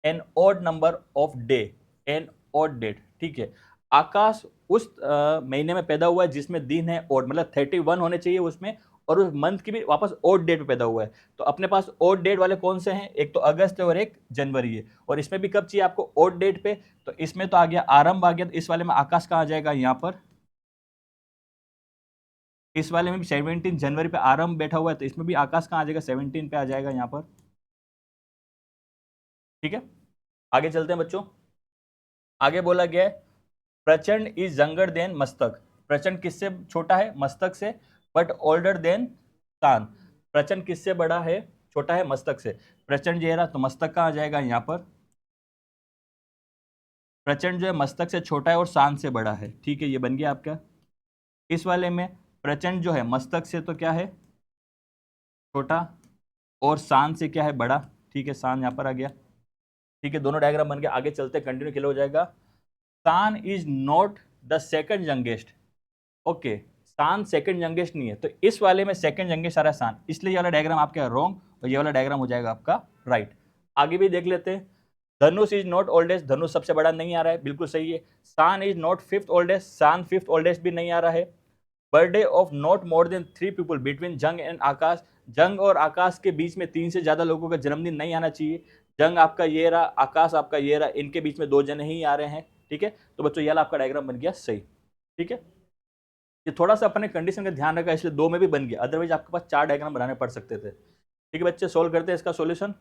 an odd number of day, an odd date, ठीक है। आकाश उस महीने में पैदा हुआ है जिसमें दिन है ऑड, मतलब 31 होने चाहिए उसमें, और उस मंथ की भी वापस ऑड डेट पे पैदा हुआ है। तो अपने पास ऑड डेट वाले कौन से हैं, एक तो अगस्त है और एक जनवरी है, और इसमें भी कब चाहिए आपको, ऑड डेट पे। तो इसमें तो आ गया आरंभ आ गया, तो इस वाले में आकाश कहाँ आ जाएगा, यहाँ पर, इस वाले में भी 17 जनवरी पे आरंभ बैठा हुआ है, तो इसमें भी आकाश कहाँ आ जाएगा, 17 पे आ जाएगा यहाँ पर, ठीक है। आगे चलते हैं बच्चों, आगे बोला गया है, प्रचंड इज यंगर देन मस्तक, प्रचंड किससे छोटा है, मस्तक से, बट ओल्डर देन तान, प्रचंड किससे बड़ा है, छोटा है मस्तक से। प्रचंड जो है ना, तो मस्तक कहाँ आ जाएगा यहाँ पर, प्रचंड जो है मस्तक से छोटा है और शान से बड़ा है, ठीक है, ये बन गया आपका। इस वाले में प्रचंड जो है मस्तक से तो क्या है, छोटा, और शान से क्या है, बड़ा, ठीक है, शान यहाँ पर आ गया, ठीक है, दोनों डायग्राम बन गया। आगे चलते कंटिन्यू क्लियर हो जाएगा। शान is not the second youngest, okay, शान सेकंड यंगेस्ट नहीं है, तो इस वाले में सेकंड यंगेस्ट आ रहा है शान, इसलिए ये वाला डायग्राम आपका रॉन्ग और ये वाला डायग्राम हो जाएगा आपका राइट। आगे भी देख लेते हैं, धनुष इज नॉट ओल्डेस्ट, धनुष सबसे बड़ा नहीं आ रहा है, बिल्कुल सही है। शान इज नॉट फिफ्थ ओल्डेस्ट, शान फिफ्थ ओल्डेस्ट भी नहीं आ रहा है। Birthday of not more than 3 people between जंग एंड आकाश, जंग और आकाश के बीच में 3 से ज्यादा लोगों का जन्मदिन नहीं आना चाहिए। जंग आपका ये रहा, आकाश आपका ये रहा, इनके बीच में 2 जने ही आ रहे हैं, ठीक है। तो बच्चों ये वाला आपका डायग्राम बन गया सही, ठीक है। ये थोड़ा सा अपने कंडीशन का ध्यान रखा, इसलिए 2 में भी बन गया, अदरवाइज आपके पास 4 डायग्राम बनाने पड़ सकते थे, ठीक है बच्चे। सोल्व करते हैं इसका सॉल्यूशन।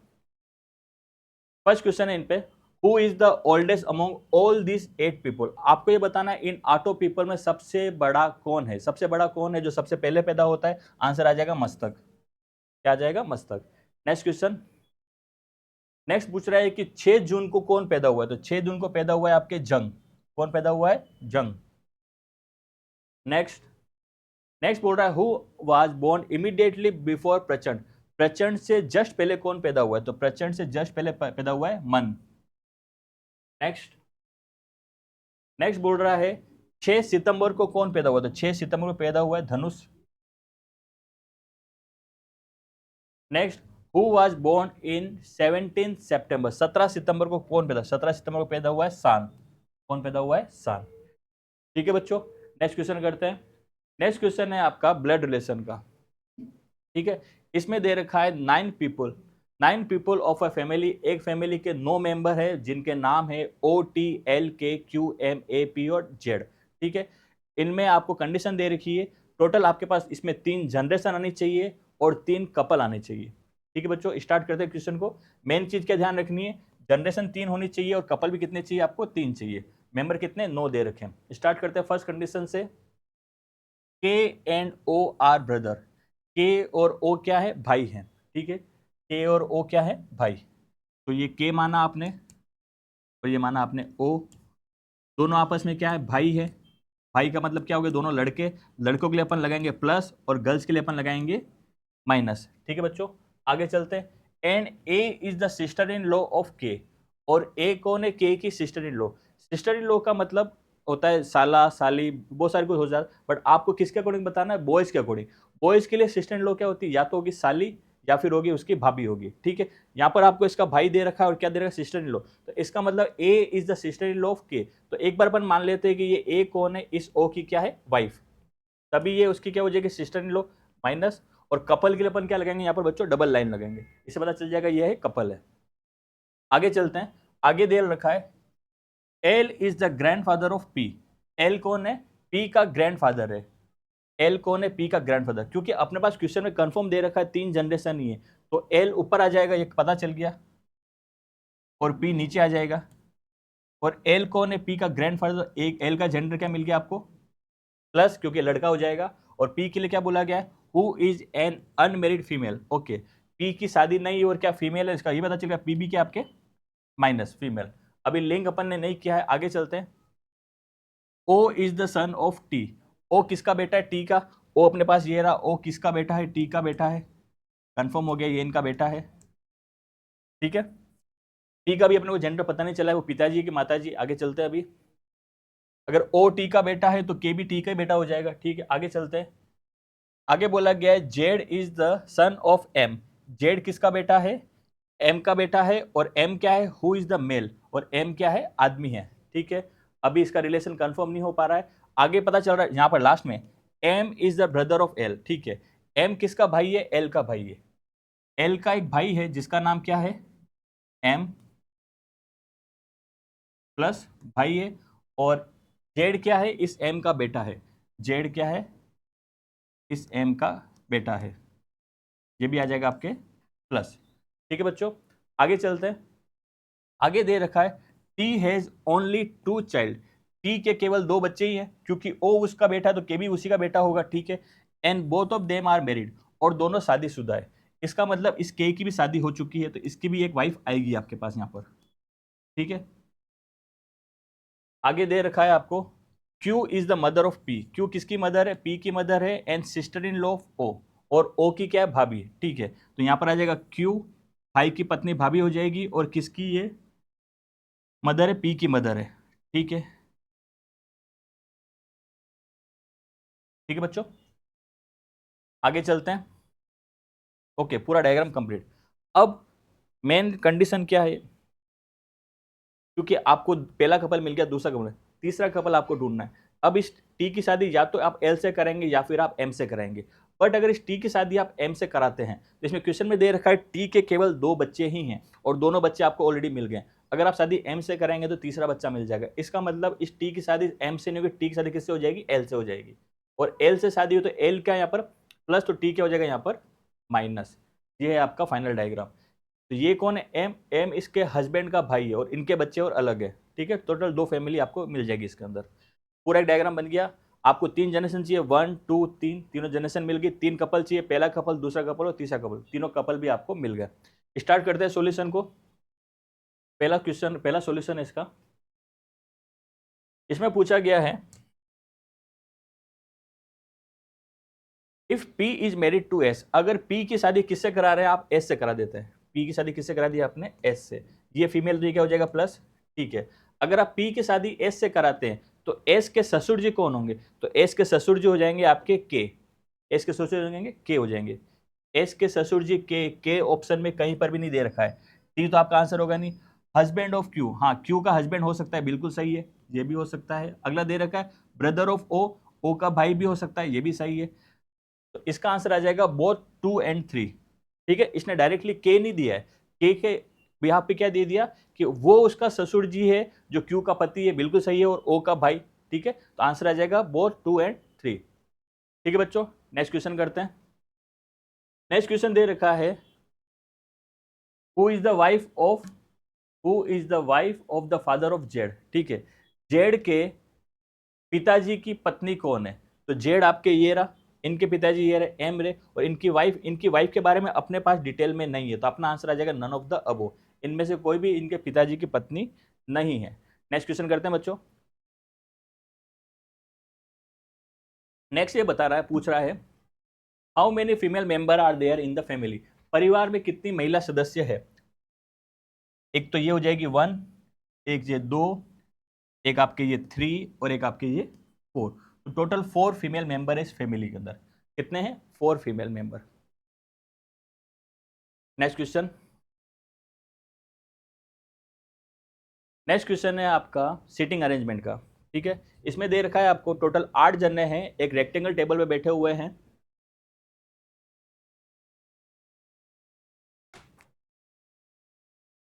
फर्स्ट क्वेश्चन है इन पे, who is the oldest among all this 8 people, आपको ये बताना है इन 8 पीपल में सबसे बड़ा कौन है, सबसे बड़ा कौन है जो सबसे पहले पैदा होता है, आंसर आ जाएगा मस्तक, क्या आ जाएगा, मस्तक। नेक्स्ट क्वेश्चन, नेक्स्ट पूछ रहा है कि 6 जून को कौन पैदा हुआ है, तो 6 जून को पैदा हुआ है आपके जंग, कौन पैदा हुआ है, जंग। नेक्स्ट, नेक्स्ट बोल रहा है who was born immediately before Prachand, Prachand से जस्ट पहले कौन पैदा हुआ है, तो प्रचंड से जस्ट पहले पैदा हुआ है मन। नेक्स्ट, नेक्स्ट बोल रहा है 6 सितंबर को कौन पैदा हुआ, तो 6 सितंबर को पैदा हुआ है Dhanush. Next, who was born in 17 सितंबर, 17 सितंबर को कौन पैदा, 17 सितंबर को पैदा हुआ है शान, कौन पैदा हुआ है, शान, ठीक है बच्चों। नेक्स्ट क्वेश्चन करते हैं, नेक्स्ट क्वेश्चन है आपका ब्लड रिलेशन का, ठीक है। इसमें दे रखा है 9 people, 9 people of a family, एक फैमिली के 9 मेंबर है जिनके नाम है OTLKQMAP और जेड, ठीक है। इनमें आपको कंडीशन दे रखी है, टोटल आपके पास इसमें 3 जनरेशन आनी चाहिए और 3 कपल आने चाहिए, ठीक है बच्चों। स्टार्ट करते हैं क्वेश्चन को। मेन चीज क्या ध्यान रखनी है, जनरेशन 3 होनी चाहिए और कपल भी कितने चाहिए आपको, 3 चाहिए। मेंबर कितने, 9 दे रखे हैं। स्टार्ट करते हैं फर्स्ट कंडीशन से, के एंड ओ आर ब्रदर, के और ओ क्या है, भाई है, ठीक है, के और ओ क्या है, भाई। तो ये के माना आपने और ये माना आपने ओ, दोनों आपस में क्या है, भाई है। भाई का मतलब क्या हो गया, दोनों लड़के, लड़कों के लिए अपन लगाएंगे प्लस और गर्ल्स के लिए अपन लगाएंगे माइनस, ठीक है बच्चों। आगे चलते हैं, and A is the sister in law of के, और ए कौन है, के की sister in law. Sister in law का मतलब होता है साला साली, बहुत सारे कुछ हो जाता है, बट आपको किसके अकॉर्डिंग बताना है, बॉयज के अकॉर्डिंग। बॉयज के लिए सिस्टर इन लॉ क्या होती है, या तो होगी साली या फिर होगी उसकी भाभी होगी, ठीक है। यहाँ पर आपको इसका भाई दे रखा है और क्या दे रखा है, सिस्टर इन लॉ, तो इसका मतलब A is the sister in law of K. तो एक बार अपन मान लेते हैं कि ये ए कौन है, इस ओ की क्या है, वाइफ, तभी ये उसकी क्या हो जाएगी, सिस्टर इन लॉ माइनस। और कपल के लिए अपन क्या लगाएंगे यहाँ पर बच्चों, डबल लाइन लगाएंगे, इससे पता चल जाएगा ये है कपल है। आगे चलते हैं, आगे दे रखा है L is the grandfather of P. L कौन है, पी का ग्रैंडफादर है। एल कौन है, पी का ग्रैंडफादर, क्योंकि अपने पास क्वेश्चन में कंफर्म दे रखा है 3 जनरेशन ही है, तो एल ऊपर आ जाएगा, ये पता चल गया, और पी नीचे आ जाएगा। और एल कौन है, पी का ग्रैंडफादर, एक एल का जेंडर क्या मिल गया आपको, प्लस, क्योंकि लड़का हो जाएगा। और पी के लिए क्या बोला गया है, who is an unmarried female. Okay, P की शादी नहीं और क्या फीमेल है, इसका ये पता चल गया, पी भी क्या आपके माइनस फीमेल। अभी लिंक अपन ने नहीं किया है, आगे चलते हैं। O is the son of T. O किसका बेटा है, टी का। ओ अपने पास ये रहा, ओ किसका बेटा है, टी का बेटा है, कंफर्म हो गया ये इनका बेटा है, ठीक है। टी का भी अपने को जेंडर पता नहीं चला है, वो पिताजी की माताजी। आगे चलते हैं, अभी अगर ओ टी का बेटा है तो के भी टी का ही बेटा हो जाएगा, ठीक है। आगे चलते हैं, आगे बोला गया है Z is the son of M. Z किसका बेटा है, एम का बेटा है, और एम क्या है, हु इज द मेल, और एम क्या है, आदमी है, ठीक है। अभी इसका रिलेशन कंफर्म नहीं हो पा रहा है, आगे पता चल रहा है यहां पर लास्ट में M is the brother of L, ठीक है। एम किसका भाई है, एल का भाई है। एल का एक भाई है जिसका नाम क्या है, एम प्लस भाई है, और जेड क्या है, इस एम का बेटा है। जेड क्या है, इस एम का बेटा है, ये भी आ जाएगा आपके प्लस, ठीक है बच्चों। आगे चलते हैं, आगे दे रखा है T has only 2 child. T के केवल 2 बच्चे ही हैं, क्योंकि ओ उसका बेटा है तो के भी उसी का बेटा होगा, ठीक है। And both of them are married, और दोनों शादीशुदा है। इसका मतलब इस के की भी शादी हो चुकी है, तो इसकी भी एक वाइफ आएगी आपके पास यहाँ पर, ठीक है। आगे दे रखा है आपको Q is the mother of P। Q किसकी मदर है, P की मदर है, and sister in law of O, और O की क्या है, भाभी, ठीक है। तो यहां पर आ जाएगा Q, भाई की पत्नी भाभी हो जाएगी, और किसकी ये मदर है, P की मदर है, ठीक है। ठीक है बच्चों, आगे चलते हैं। ओके, पूरा डायग्राम कंप्लीट। अब मेन कंडीशन क्या है, क्योंकि आपको पहला कपल मिल गया, दूसरा कपल, तीसरा कपल आपको ढूंढना है। अब इस टी की शादी या तो आप एल से करेंगे या फिर आप एम से करेंगे, बट अगर इस टी की शादी आप एम से कराते हैं तो इसमें क्वेश्चन में दे रखा है टी के केवल 2 बच्चे ही हैं, और दोनों बच्चे आपको ऑलरेडी मिल गए। अगर आप शादी एम से करेंगे तो तीसरा बच्चा मिल जाएगा। इसका मतलब इस टी की शादी एम से नहीं होगी, टी की शादी किससे हो जाएगी, एल से हो जाएगी। और एल से शादी हो तो एल क्या यहाँ पर प्लस, तो टी क्या हो जाएगा यहाँ पर माइनस। ये है आपका फाइनल डायग्राम। तो ये कौन है, एम, एम इसके हस्बैंड का भाई है, और इनके बच्चे और अलग है, ठीक है। टोटल 2 फैमिली आपको मिल जाएगी इसके अंदर। पूरा एक डायग्राम बन गया। आपको 3 जनरेशन चाहिए, 1 2 3, तीनों जनरेशन मिल गई। 3 कपल चाहिए, पहला कपल, दूसरा कपल और तीसरा कपल, तीनों कपल भी आपको मिल गए। स्टार्ट करते हैं सॉल्यूशन को। पहला क्वेश्चन, पहला सॉल्यूशन है इसका। इसमें पूछा गया है if P is married to S। अगर P की शादी किससे करा रहे हैं आप, S से करा देते हैं। P की शादी किससे करा दी आपने, S से। ये फीमेल तो ये क्या हो जाएगा प्लस, ठीक है। अगर आप P की शादी S से कराते हैं तो S के ससुर जी कौन होंगे, तो S के ससुर जी हो जाएंगे आपके K। S के ससुर हो जाएंगे K हो जाएंगे। S के ससुर जी K ऑप्शन में कहीं पर भी नहीं दे रखा है, T तो आपका आंसर होगा नहीं। हस्बैंड ऑफ Q, हाँ Q का हस्बैंड हो सकता है, बिल्कुल सही है, ये भी हो सकता है। अगला दे रखा है ब्रदर ऑफ O का भाई भी हो सकता है, ये भी सही है। तो इसका आंसर आ जाएगा बोथ 2 एंड 3, ठीक है। इसने डायरेक्टली के नहीं दिया है, के बिहाफ पे क्या दे दिया कि वो उसका ससुर जी है जो क्यू का पति है, बिल्कुल सही है, और ओ का भाई, ठीक है। तो आंसर आ जाएगा बोथ 2 एंड 3, ठीक है बच्चों। नेक्स्ट क्वेश्चन करते हैं। नेक्स्ट क्वेश्चन दे रखा है who is the wife of, who is the wife of the father of Z, ठीक है। जेड के पिताजी की पत्नी कौन है, तो जेड आपके ये रहा, इनके पिताजी ये रहे एम रे, और इनकी वाइफ के बारे में अपने पास डिटेल में नहीं है, तो अपना आंसर आ जाएगा नन ऑफ द अबो। इनमें से कोई भी इनके पिताजी की पत्नी नहीं है। नेक्स्ट क्वेश्चन करते हैं बच्चों। नेक्स्ट ये बता रहा है, पूछ रहा है how many female member are there in the family. परिवार में कितनी महिला सदस्य है। एक तो ये हो जाएगी 1, एक ये 2, एक आपके ये 3 और एक आपके ये 4। तो टोटल 4 फीमेल मेंबर है इस फैमिली के अंदर। कितने हैं? 4 female member. Next question. Next question है आपका सीटिंग अरेंजमेंट का। ठीक है, इसमें दे रखा है आपको टोटल 8 जने हैं, एक रेक्टेंगल टेबल पे बैठे हुए हैं।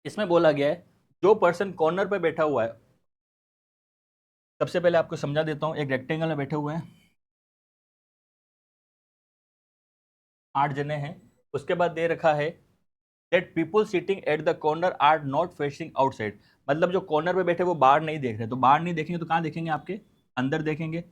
इसमें बोला गया है जो पर्सन कॉर्नर पे बैठा हुआ है, सबसे पहले आपको समझा देता हूं, एक रेक्टेंगल में बैठे हुए हैं 8 जने हैं। उसके बाद दे रखा है that people sitting at the corner are not facing outside, मतलब जो कॉर्नर पे बैठे वो बाहर नहीं देख रहे। तो बाहर नहीं देखेंगे तो कहां देखेंगे? आपके अंदर देखेंगे।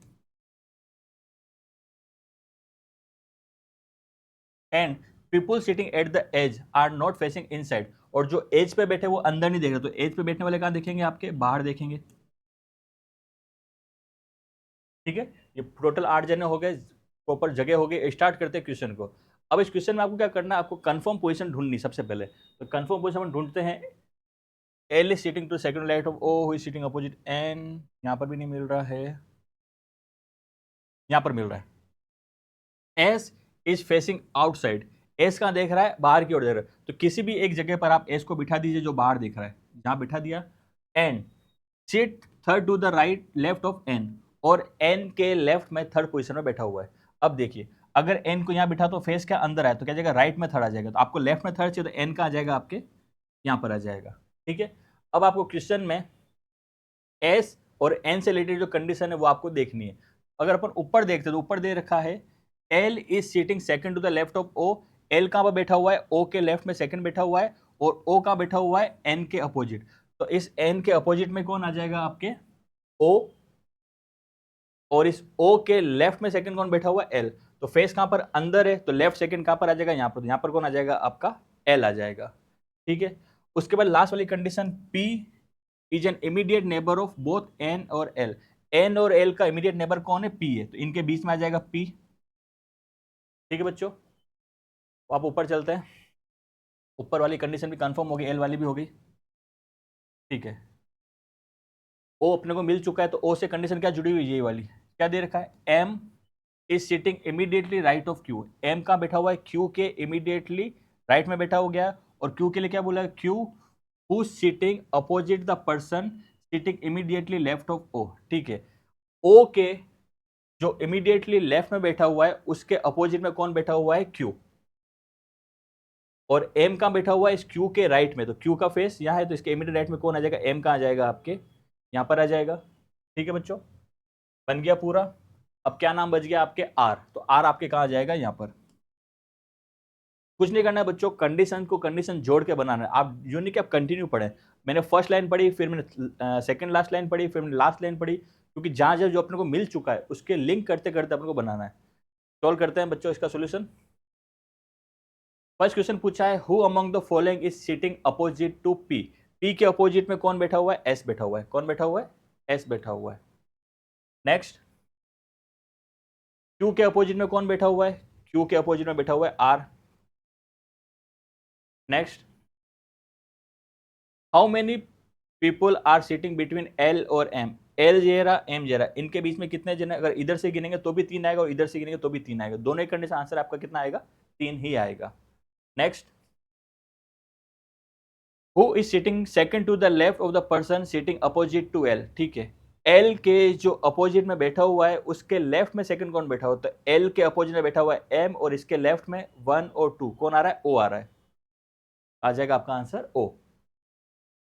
And people sitting at the edge are not facing inside, और जो एज पे बैठे वो अंदर नहीं देख रहे। तो एज पे बैठने वाले कहां देखेंगे? आपके बाहर देखेंगे। ठीक है, ये टोटल 8 जने हो गए, प्रॉपर जगह हो गई। स्टार्ट करते हैं क्वेश्चन को। अब इस क्वेश्चन में आपको क्या करना है? आपको कंफर्म पोजीशन ढूंढनी सबसे पहले। तो कंफर्म पोजीशन हम ढूंढते हैं। L is sitting to second left of O who is sitting opposite N. यहां पर भी नहीं मिल रहा है, यहां पर मिल रहा है। S is facing outside, S कहां देख रहा है? बाहर की ओर देख रहा है। तो किसी भी एक जगह पर आप एस को बिठा दीजिए जो बाहर दिख रहा है, जहां बिठा दिया। N sit third to the right left of N, और एन के लेफ्ट में थर्ड पोजीशन में बैठा हुआ है। अब देखिए, अगर एन को यहां बिठा तो फेस क्या अंदर आए, तो क्या जाएगा? राइट में थर्ड आ जाएगा। तो आपको लेफ्ट में थर्ड चाहिए तो एन का आ जाएगा आपके यहां पर आ जाएगा। ठीक है, अब आपको क्वेश्चन में एस और एन से रिलेटेड जो कंडीशन है वो आपको देखनी है। अगर अपन ऊपर देखते तो ऊपर दे रखा है L is sitting second to the left of O. L कहां पर बैठा हुआ है? ओ के लेफ्ट में सेकंड बैठा हुआ है, और ओ कहां बैठा हुआ है? एन के अपोजिट। तो इस एन के अपोजिट में कौन आ जाएगा? आपके ओ। और इस ओ के लेफ्ट में सेकंड कौन बैठा हुआ है? एल। तो फेस कहां पर? अंदर है, तो लेफ्ट सेकंड कहां पर आ जाएगा? यहां पर। तो यहां पर कौन आ जाएगा? आपका एल आ जाएगा। ठीक है, उसके बाद लास्ट वाली condition, P is an immediate neighbour of both N और एल। एन और एल का इमीडिएट नेबर कौन है? पी है, तो इनके बीच में आ जाएगा पी। ठीक है बच्चों, तो आप ऊपर चलते हैं। ऊपर वाली कंडीशन भी कंफर्म हो गई, एल वाली भी हो गई। ठीक है, ओ अपने को मिल चुका है, तो ओ से कंडीशन क्या जुड़ी हुई है? ये वाली क्या दे रखा है? M is sitting immediately right of Q. M कहां बैठा हुआ है? क्यू के इमीडिएटली राइट में बैठा हो गया। और क्यू के लिए क्या बोला है? Q who sitting opposite the person sitting immediately left of O. ठीक है, ओ के जो इमीडिएटली लेफ्ट में बैठा हुआ है उसके अपोजिट में कौन बैठा हुआ है? क्यू। और एम कहां बैठा हुआ है? इस क्यू के राइट में। तो क्यू का फेस यहां है, तो इसके इमीडिएट राइट में कौन आ जाएगा? एम कहां आ जाएगा? आपके यहां पर आ जाएगा। ठीक है बच्चों, बन गया पूरा। अब क्या नाम बच गया? आपके आर। तो आर आपके कहां आ जाएगा? यहां पर। कुछ नहीं करना है बच्चों, कंडीशन को कंडीशन जोड़ के बनाना है। आप यूं नहीं कि आप कंटिन्यू पढ़ें। मैंने फर्स्ट लाइन पढ़ी, फिर मैंने सेकंड लास्ट लाइन पढ़ी, फिर मैंने लास्ट लाइन पढ़ी, क्योंकि जहां जहां जो अपने को मिल चुका है उसके लिंक करते करते अपने को बनाना है। सॉल्व करते हैं बच्चों इसका सोल्यूशन। फर्स्ट क्वेश्चन पूछा है who among the following is sitting opposite to P. P के अपोजिट में कौन बैठा हुआ है? एस बैठा हुआ है। कौन बैठा हुआ है? एस बैठा हुआ है। नेक्स्ट, क्यू के अपोजिट में कौन बैठा हुआ है? क्यू के अपोजिट में बैठा हुआ है R. Next, how many people are sitting between L और एम। एल जेरा एम जेरा, इनके बीच में कितने जन? अगर इधर से गिनेंगे तो भी 3 आएगा, और इधर से गिनेंगे तो भी 3 आएगा। दोनों करने से आंसर आपका कितना आएगा? 3 ही आएगा। Next, who is sitting second to the left of the person sitting opposite to L. ठीक है, एल के जो अपोजिट में बैठा हुआ है उसके लेफ्ट में सेकंड कौन बैठा हुआ है? तो एल के अपोजिट में बैठा हुआ है एम, और इसके लेफ्ट में 1 और 2 कौन आ रहा है? ओ आ रहा है। आ जाएगा आपका आंसर ओ।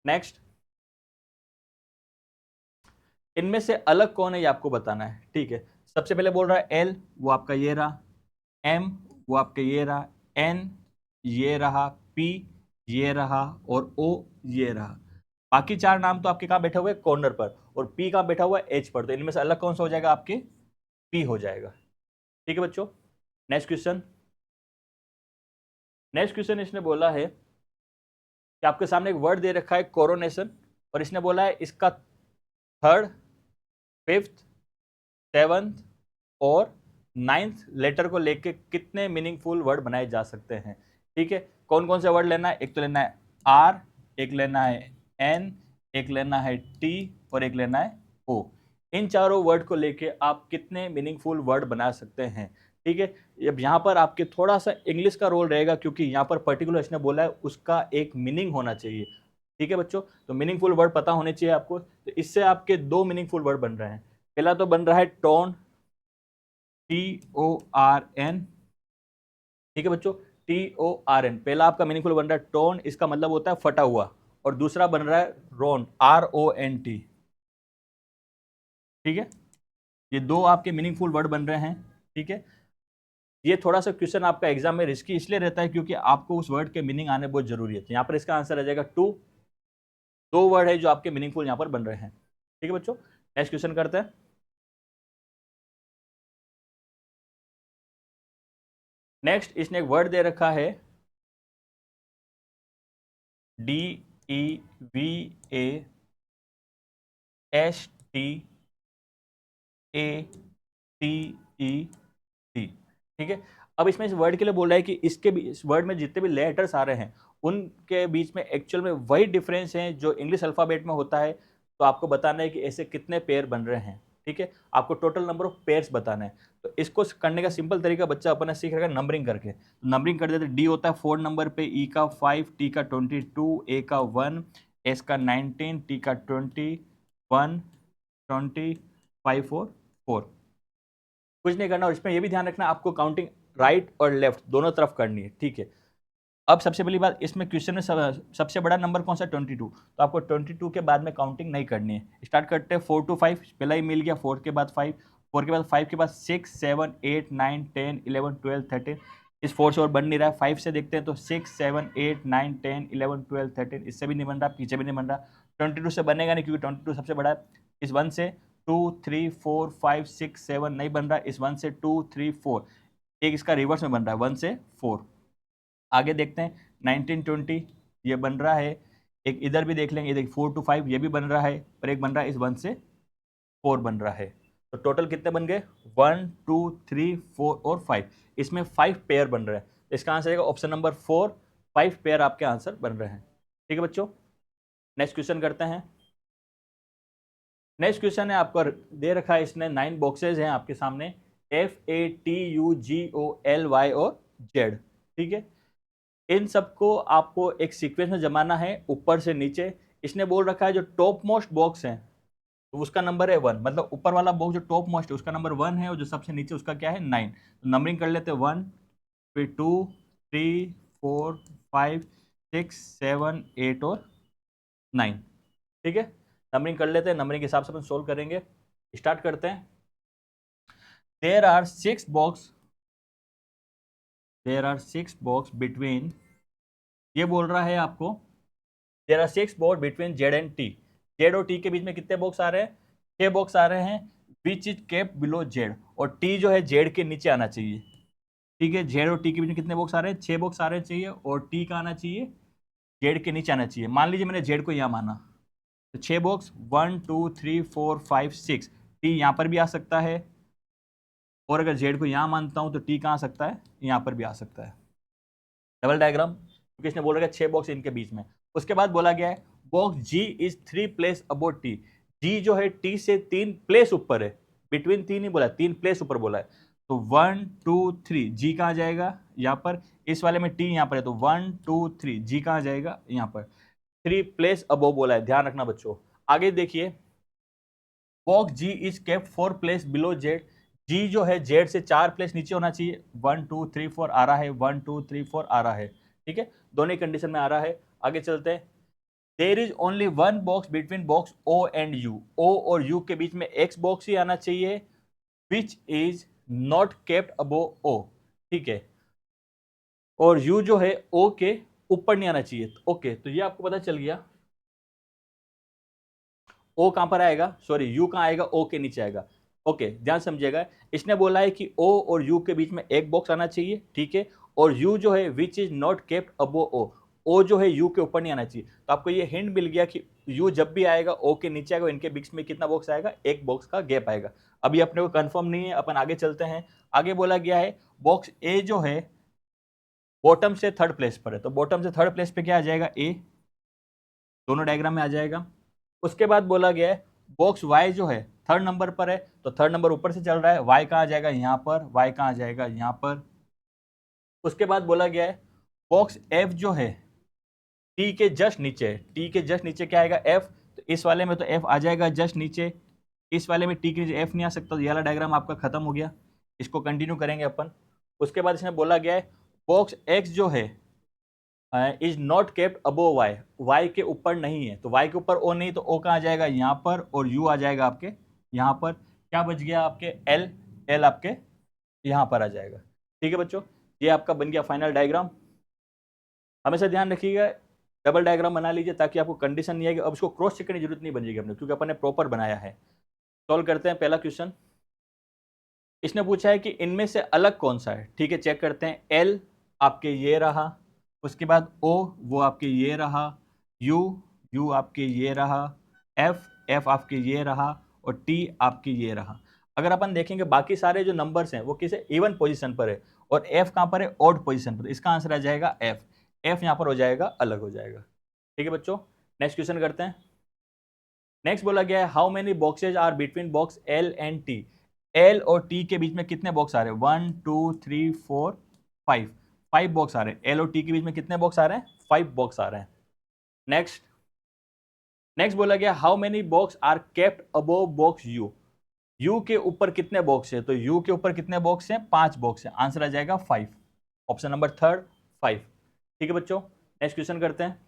नेक्स्ट, इनमें से अलग कौन है ये आपको बताना है। ठीक है, सबसे पहले बोल रहा है एल, वो आपका ये रहा। एम वो आपका ये रहा। एन ये रहा। पी ये रहा। और ओ ये रहा। बाकी 4 नाम तो आपके कहां बैठे हुए? कॉर्नर पर। और पी कहां बैठा हुआ है? एच पर। तो इनमें से अलग कौन सा हो जाएगा? आपके पी हो जाएगा। ठीक है बच्चों, नेक्स्ट क्वेश्चन। नेक्स्ट क्वेश्चन इसने बोला है कि आपके सामने एक वर्ड दे रखा है कोरोनेशन, और इसने बोला है इसका थर्ड, फिफ्थ, सेवंथ और नाइन्थ लेटर को लेके कितने मीनिंगफुल वर्ड बनाए जा सकते हैं। ठीक है, कौन कौन से वर्ड लेना है? एक तो लेना है आर, एक लेना है एन, एक लेना है टी और एक लेना है ओ। इन चारों वर्ड को लेके आप कितने मीनिंगफुल वर्ड बना सकते हैं, ठीक है। अब यहाँ पर आपके थोड़ा सा इंग्लिश का रोल रहेगा, क्योंकि यहाँ पर पर्टिकुलर इसने बोला है उसका एक मीनिंग होना चाहिए, ठीक है बच्चों। तो मीनिंगफुल वर्ड पता होने चाहिए आपको। तो इससे आपके दो मीनिंगफुल वर्ड बन रहे हैं। पहला तो बन रहा है टोन, TORN, ठीक है बच्चों, TORN पहला आपका मीनिंगफुल बन रहा है टोन, इसका मतलब होता है फटा हुआ। और दूसरा बन रहा है रोन, RONT, ठीक है। ये दो आपके मीनिंगफुल वर्ड बन रहे हैं, ठीक है। ये थोड़ा सा क्वेश्चन आपका एग्जाम में रिस्की इसलिए रहता है क्योंकि आपको उस वर्ड के मीनिंग आने बहुत जरूरी है। तो यहाँ पर इसका आंसर आ जाएगा टू। दो वर्ड है जो आपके मीनिंगफुल यहाँ पर बन रहे हैं, ठीक है बच्चों। नेक्स्ट क्वेश्चन करते हैं। नेक्स्ट इसने एक वर्ड दे रखा है DEVASTATET, ठीक है। अब इसमें इस वर्ड के लिए बोल रहा है कि इसके भी, इस वर्ड में जितने भी लेटर्स आ रहे हैं उनके बीच में एक्चुअल में वही डिफरेंस है जो इंग्लिश अल्फाबेट में होता है। तो आपको बताना है कि ऐसे कितने पेयर बन रहे हैं, ठीक है। आपको टोटल नंबर ऑफ पेयर्स बताना है। तो इसको करने का सिंपल तरीका बच्चा अपना सीख रहेगा नंबरिंग करके। नंबरिंग कर देते, डी होता है 4 नंबर पे, ई का 5, टी का 22, ए का 1, एस का 19, टी का 20, 1, 20, 5 और 4। कुछ नहीं करना। और इसमें यह भी ध्यान रखना आपको काउंटिंग राइट और लेफ्ट दोनों तरफ करनी है, ठीक है। अब सबसे पहली बात, इसमें क्वेश्चन में सबसे बड़ा नंबर कौन सा, 22। तो आपको 22 के बाद में काउंटिंग नहीं करनी है। स्टार्ट करते हैं 4 to 5, पहला ही मिल गया, 4 के बाद 5, 4 के बाद 5 के बाद 6, 7, 8, 9, 10, 11, 12, 13। इस 4 से और बन नहीं रहा है। 5 से देखते हैं तो 6, 7, 8, 9, 10, 11, 12, 13, इससे भी नहीं बन रहा, पीछे भी नहीं बन रहा। 22 से बनेगा नहीं क्योंकि 22 सबसे बड़ा है। इस 1 से 2, 3, 4, 5, 6, 7 नहीं बन रहा। इस 1 से 2, 3, 4, एक इसका रिवर्स में बन रहा है, 1 से 4। आगे देखते हैं 1920, ये बन रहा है। एक इधर भी देख लेंगे, ये देखिए 4 to 5 ये भी बन रहा है, और एक बन रहा है इस 1 से 4 बन रहा है। तो टोटल कितने बन गए, 1, 2, 3, 4 और 5। इसमें 5 पेयर बन रहे हैं। तो इसका आंसर आएगा ऑप्शन नंबर 4, 5 पेयर आपके आंसर बन रहे हैं, ठीक है बच्चों। नेक्स्ट क्वेश्चन करते हैं। नेक्स्ट क्वेश्चन है आपको दे रखा है, इसने 9 बॉक्सेज हैं आपके सामने, FATUGOLY और Z, ठीक है। इन सबको आपको एक सीक्वेंस में जमाना है ऊपर से नीचे। इसने बोल रखा है जो टॉप मोस्ट बॉक्स है तो उसका नंबर है 1, मतलब ऊपर वाला बॉक्स जो टॉप मोस्ट है उसका नंबर 1 है, और जो सबसे नीचे उसका क्या है 9। तो नंबरिंग कर लेते हैं 1, फिर 2, 3, 4, 5, 6, 7, 8 और 9, ठीक है। नंबरिंग कर लेते हैं, नंबरिंग के हिसाब से अपन सोल्व करेंगे। स्टार्ट करते हैं। देयर आर 6 बॉक्स बिटवीन, ये बोल रहा है आपको there are 6 box between Z and T. Z और टी के बीच में कितने बॉक्स आ रहे हैं, 6 बॉक्स आ रहे हैं। Which is kept below Z, और टी जो है जेड के नीचे आना चाहिए, ठीक है। जेड और टी के बीच में कितने बॉक्स आ रहे हैं, 6 बॉक्स आ रहे चाहिए, और टी का आना चाहिए जेड के नीचे आना चाहिए। मान लीजिए मैंने जेड को यहाँ माना, तो 6 बॉक्स 1, 2, 3, 4, 5, 6, टी यहाँ पर भी आ सकता है, और अगर जेड को यहाँ मानता हूँ तो टी कहाँ आ सकता है, यहाँ पर भी आ सकता है। डबल डायग्राम, क्योंकि इसने बोल रखा है 6 बॉक्स इनके बीच में। उसके बाद बोला गया है box G is 3 place above T. G जो है टी से 3 प्लेस ऊपर है, बिटवीन 3 नहीं बोला, 3 प्लेस ऊपर बोला है। तो 1, 2, 3 जी कहाँ जाएगा, यहाँ पर। इस वाले में टी यहाँ पर है, तो 1, 2, 3 जी कहाँ जाएगा, यहाँ पर। 3 प्लेस अबोव बोला है, ध्यान रखना बच्चों। आगे देखिए, box G is kept 4 place below Z. G जो है जेड से 4 प्लेस नीचे होना चाहिए। 1, 2, 3, 4 आ रहा है, 1, 2, 3, 4 आ रहा है, ठीक है। दोनों ही कंडीशन में आ रहा है। आगे चलते हैं। There is only 1 box between box O and U. O और यू के बीच में एक्स बॉक्स ही आना चाहिए, which is not kept above O, ठीक है। और यू जो है ओ के ऊपर नहीं आना चाहिए। ओके, तो ये आपको पता चल गया। ओ कहां पर आएगा, सॉरी यू कहां आएगा, ओ के नीचे आएगा। ओके, ध्यान समझिएगा। इसने बोला है कि ओ और यू के बीच में एक बॉक्स आना चाहिए, ठीक है। और यू जो है विच इज नॉट केप्ट अबो ओ, ओ जो है यू के ऊपर नहीं आना चाहिए। तो आपको ये हिंट मिल गया कि यू जब भी आएगा ओ के नीचे आएगा, इनके बीच में कितना बॉक्स आएगा, एक बॉक्स का गैप आएगा। अभी अपने को कंफर्म नहीं है, अपन आगे चलते हैं। आगे बोला गया है बॉक्स ए जो है बॉटम से थर्ड प्लेस पर है, तो बॉटम से थर्ड प्लेस पे क्या आ जाएगा, ए। दोनों डायग्राम में आ जाएगा। उसके बाद बोला गया है बॉक्स वाई जो है थर्ड नंबर पर है, तो थर्ड नंबर ऊपर से चल रहा है, वाई कहाँ आ जाएगा यहाँ पर, वाई कहाँ आ जाएगा यहाँ पर। उसके बाद बोला गया है बॉक्स एफ जो है टी के जस्ट नीचे है, टी के जस्ट नीचे क्या आएगा एफ, तो इस वाले में तो एफ आ जाएगा जस्ट नीचे, इस वाले में टी के नीचे एफ नहीं आ सकता, तो ये वाला डायग्राम आपका खत्म हो गया। इसको कंटिन्यू करेंगे अपन। उसके बाद इसमें बोला गया है बॉक्स एक्स जो है is not kept above Y, Y के ऊपर नहीं है, तो वाई के ऊपर ओ नहीं, तो ओ कहाँ आ जाएगा यहाँ पर, और यू आ जाएगा आपके यहाँ पर। क्या बच गया आपके एल, एल आपके यहाँ पर आ जाएगा। ठीक है बच्चों, ये आपका बन गया फाइनल डायग्राम। हमेशा ध्यान रखिएगा डबल डायग्राम बना लीजिए ताकि आपको कंडीशन नहीं आएगी, अब इसको क्रॉस चेक करने की जरूरत नहीं बनेगी अपने, क्योंकि अपन ने प्रॉपर बनाया है। सॉल्व करते हैं पहला क्वेश्चन। इसने पूछा है कि इनमें से अलग कौन सा है। ठीक है, चेक करते हैं। एल आपके ये रहा, उसके बाद ओ वो आपके ये रहा, यू यू आपके ये रहा, एफ एफ आपके ये रहा, और टी आपके ये रहा। अगर अपन देखेंगे बाकी सारे जो नंबर्स हैं वो किसे इवन पोजीशन पर है, और एफ कहाँ पर है, ऑड पोजीशन पर। इसका आंसर आ जाएगा एफ, एफ यहाँ पर हो जाएगा अलग हो जाएगा। ठीक है बच्चों, नेक्स्ट क्वेश्चन करते हैं। नेक्स्ट बोला गया है how many boxes are between box L and T, L और टी के बीच में कितने बॉक्स आ रहे हैं, 1 2 3 4 5, 5 बॉक्स आ रहे हैं। एल और टी के बीच में कितने बॉक्स आ रहे हैं, 5 बॉक्स आ रहे हैं। नेक्स्ट नेक्स्ट बोला गया how many box are kept above box U, U के ऊपर कितने बॉक्स है, तो यू के ऊपर कितने बॉक्स हैं, 5 बॉक्स है। आंसर आ जाएगा 5, ऑप्शन नंबर थर्ड 5। ठीक है बच्चों, नेक्स्ट क्वेश्चन करते हैं।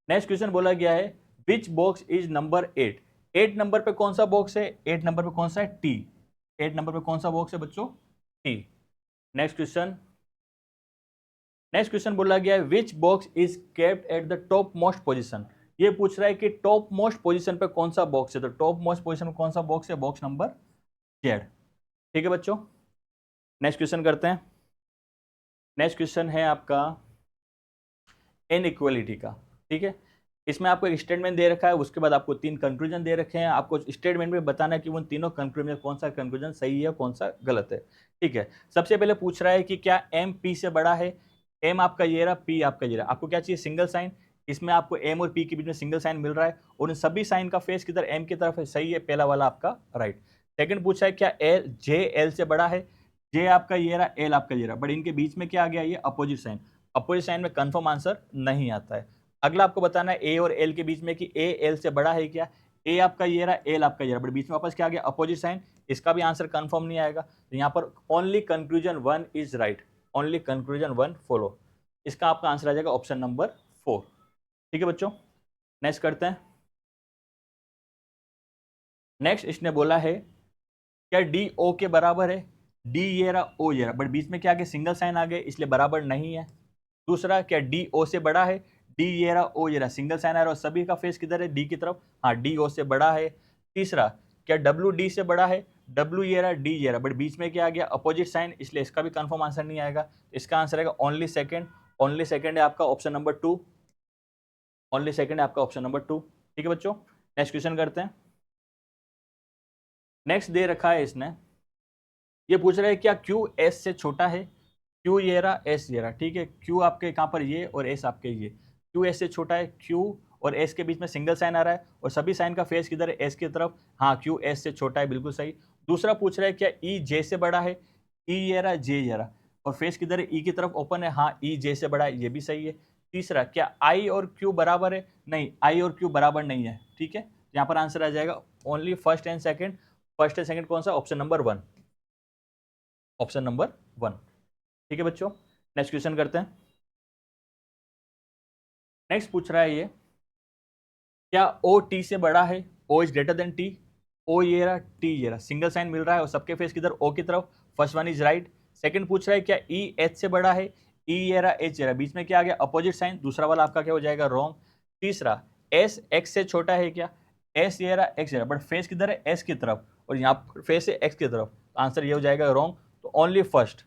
नेक्स्ट क्वेश्चन बोला गया है which box is number 8, 8 number पे कौन सा बॉक्स है, 8 नंबर पे कौन सा है, टी, 8 नंबर पे कौन सा बॉक्स है बच्चों, T. Next question, next question बोला गया है which box is kept at the top most position, ये पूछ रहा है कि टॉप मोस्ट पोजीशन पे कौन सा बॉक्स है, तो टॉप मोस्ट पोजीशन में कौन सा बॉक्स है, बॉक्स नंबर जेड। ठीक है बच्चों, नेक्स्ट क्वेश्चन करते हैं। नेक्स्ट क्वेश्चन है आपका इनइक्वालिटी का। ठीक है, इसमें आपको एक स्टेटमेंट दे रखा है, उसके बाद आपको 3 कंक्लूजन दे रखे हैं, आपको स्टेटमेंट में बताना है कि उन तीनों कंक्लूजन में कौन सा कंक्लूजन सही है कौन सा गलत है। ठीक है, सबसे पहले पूछ रहा है कि क्या एम पी से बड़ा है, एम आपका ये रहा, पी आपका ये रहा, आपको क्या चाहिए, सिंगल साइन। इसमें आपको एम और पी के बीच में सिंगल साइन मिल रहा है, और इन सभी साइन का फेस किधर, एम की तरफ है, सही है पहला वाला आपका राइट। सेकंड पूछा है क्या एल जे एल से बड़ा है, जे आपका ये रहा, एल आपका ये रहा, बट इनके बीच में क्या आ गया, ये अपोजिट साइन, अपोजिट साइन में कंफर्म आंसर नहीं आता है। अगला आपको बताना है ए और एल के बीच में कि ए एल से बड़ा है क्या, ए आपका ये रहा, एल आपका ये रहा, बट बीच में वापस क्या आ गया, अपोजिट साइन, इसका भी आंसर कंफर्म नहीं आएगा। तो यहाँ पर only conclusion 1 is right, only conclusion 1 follow, इसका आपका आंसर आ जाएगा ऑप्शन नंबर 4। ठीक है बच्चों, नेक्स्ट करते हैं। नेक्स्ट इसने बोला है क्या डी ओ के बराबर है, डी ये रहा, ओ ये रहा, बट बीच में क्या आ गया, सिंगल साइन आ गए, इसलिए बराबर नहीं है। दूसरा क्या डी ओ से बड़ा है, डी ये रहा, ओ ये रहा, सिंगल साइन आ रहा है, और सभी का फेस किधर है, डी की तरफ, हाँ डी ओ से बड़ा है। तीसरा क्या डब्ल्यू डी से बड़ा है, डब्ल्यू ये रहा, डी ये रहा, बट बीच में क्या आ गया, अपोजिट साइन, इसलिए इसका भी कंफर्म आंसर नहीं आएगा। इसका आंसर आएगा ओनली सेकंड, ओनली सेकंड है आपका ऑप्शन नंबर 2, ओनली सेकंड है आपका ऑप्शन नंबर 2। ठीक है बच्चों, नेक्स्ट क्वेश्चन करते हैं। नेक्स्ट दे रखा है इसने, ये पूछ रहा है क्या क्यू एस से छोटा है, क्यू ये रहा, एस ये रहा। ठीक है, क्यू आपके कहाँ पर ये, और एस आपके ये, क्यू एस से छोटा है, क्यू और एस के बीच में सिंगल साइन आ रहा है, और सभी साइन का फेस किधर है, एस की तरफ, हाँ क्यू एस से छोटा है, बिल्कुल सही। दूसरा पूछ रहा है क्या ई जे से बड़ा है, ई ये रहा, जे ये रहा, और फेस किधर है, ई की तरफ ओपन है, हाँ ई जे से बड़ा है, ये भी सही है। तीसरा क्या आई और क्यू बराबर है, नहीं आई और क्यू बराबर नहीं है। ठीक है, यहाँ पर आंसर आ जाएगा only first and second, first and second कौन सा, ऑप्शन नंबर 1, ऑप्शन नंबर 1। ठीक है बच्चों, नेक्स्ट क्वेश्चन करते हैं। नेक्स्ट पूछ रहा है ये क्या ओ टी से बड़ा है, O is greater than T, O ये रहा, टी ये रहा, सिंगल साइन मिल रहा है, और सबके फेस किधर, ओ की तरफ, first one is right. Second पूछ रहा है क्या ई एच से बड़ा है, ई ये रहा, एच ये रहा, बीच में क्या आ गया, अपोजिट साइन, दूसरा वाला आपका क्या हो जाएगा, रॉन्ग। तीसरा एस एक्स से छोटा है क्या, एस ये रहा, एक्स ये रहा, बट फेस किधर है, एस की तरफ, और यहाँ फेस है एक्स की तरफ, आंसर ये हो जाएगा रॉन्ग, तो ओनली फर्स्ट।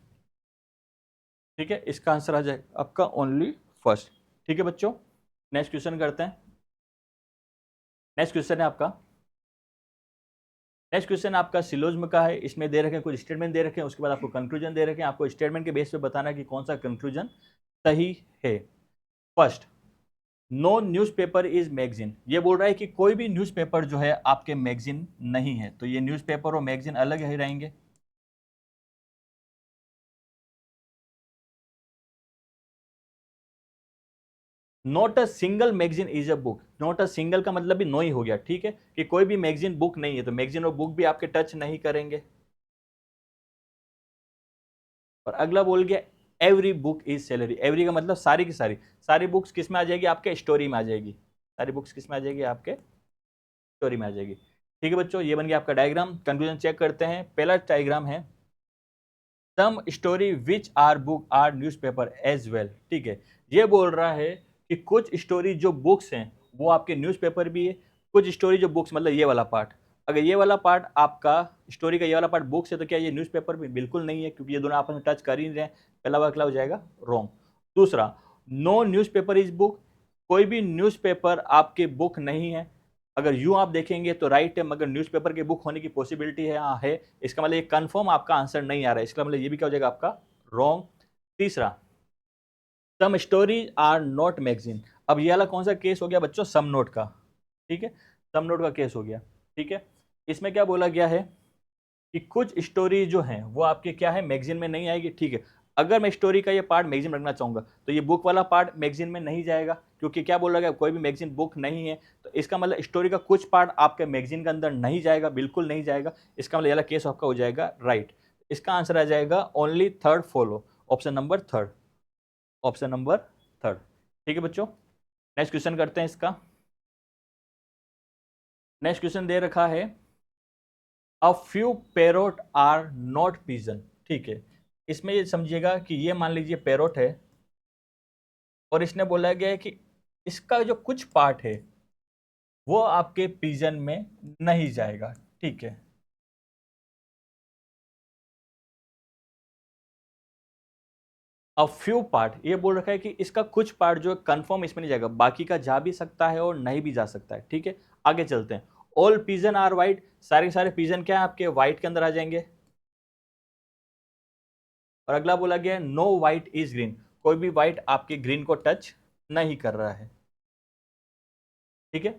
ठीक है, इसका आंसर आ जाएगा आपका ओनली फर्स्ट। ठीक है बच्चों, नेक्स्ट क्वेश्चन करते हैं। नेक्स्ट क्वेश्चन है आपका, नेक्स्ट क्वेश्चन आपका सिलोज्म का है, इसमें दे रखे हैं कुछ स्टेटमेंट दे रखे हैं, उसके बाद आपको कंक्लूजन दे रखे हैं, आपको स्टेटमेंट के बेस पे बताना है कि कौन सा कंक्लूजन सही है। First no newspaper is magazine, ये बोल रहा है कि कोई भी न्यूज़पेपर जो है आपके मैगजीन नहीं है, तो ये न्यूज़पेपर और मैगजीन अलग ही रहेंगे। Not a single magazine is a book, not a single का मतलब भी नो ही हो गया, ठीक है, कि कोई भी मैगजीन बुक नहीं है, तो मैगजीन और बुक भी आपके टच नहीं करेंगे। और अगला बोल गया every book is salary, every का मतलब सारी की सारी, सारी बुक्स किस में आ जाएगी, आपके स्टोरी में आ जाएगी, सारी बुक्स किस में आ जाएगी, आपके स्टोरी में आ जाएगी। ठीक है बच्चों, ये बन गया आपका डायग्राम। कंक्लूजन चेक करते हैं। पहला डायग्राम है some story which are book or newspaper as well, ठीक है, ये बोल रहा है कि कुछ स्टोरी जो बुक्स हैं वो आपके न्यूज़पेपर भी है, कुछ स्टोरी जो बुक्स मतलब ये वाला पार्ट, अगर ये वाला पार्ट आपका स्टोरी का ये वाला पार्ट बुक्स है तो क्या ये न्यूज़पेपर भी, बिल्कुल नहीं है, क्योंकि ये दोनों आपस में टच कर ही नहीं रहे हैं, पहला वाला हो जाएगा रॉन्ग। दूसरा, नो न्यूज़पेपर इज बुक, कोई भी न्यूज़पेपर आपके बुक नहीं है, अगर यूं आप देखेंगे तो राइट है, मगर न्यूज़पेपर के बुक होने की पॉसिबिलिटी है, हाँ है, इसका मतलब ये कंफर्म आपका आंसर नहीं आ रहा है, इसका मतलब ये भी क्या हो जाएगा आपका रॉन्ग। तीसरा, some stories are not magazine, अब ये वाला कौन सा केस हो गया बच्चों, सम नोट का, ठीक है, सम नोट का केस हो गया, ठीक है। इसमें क्या बोला गया है कि कुछ स्टोरी जो है वो आपके क्या है मैगजीन में नहीं आएगी, ठीक है, अगर मैं स्टोरी का ये पार्ट मैगजीन में रखना चाहूंगा तो ये बुक वाला पार्ट मैगजीन में नहीं जाएगा, क्योंकि क्या बोला गया कोई भी मैगजीन बुक नहीं है, तो इसका मतलब स्टोरी का कुछ पार्ट आपके मैगजीन के अंदर नहीं जाएगा, बिल्कुल नहीं जाएगा, इसका मतलब ये वाला केस आपका हो जाएगा राइट। इसका आंसर आ जाएगा only third follow, option number third, option number third. ठीक है बच्चों, नेक्स्ट क्वेश्चन करते हैं इसका। नेक्स्ट क्वेश्चन दे रखा है a few parrot are not pigeon, ठीक है, इसमें ये समझिएगा कि ये मान लीजिए पैरोट है और इसने बोला गया है कि इसका जो कुछ पार्ट है वो आपके पिजन में नहीं जाएगा, ठीक है। अ फ्यू पार्ट, ये बोल रखा है कि इसका कुछ पार्ट जो है कंफर्म इसमें नहीं जाएगा, बाकी का जा भी सकता है और नहीं भी जा सकता है, ठीक है। आगे चलते हैं। ऑल पिजन आर वाइट, सारे के सारे पिजन क्या है आपके व्हाइट के अंदर आ जाएंगे। और अगला बोला गया है नो व्हाइट इज ग्रीन, कोई भी व्हाइट आपके ग्रीन को टच नहीं कर रहा है, ठीक है।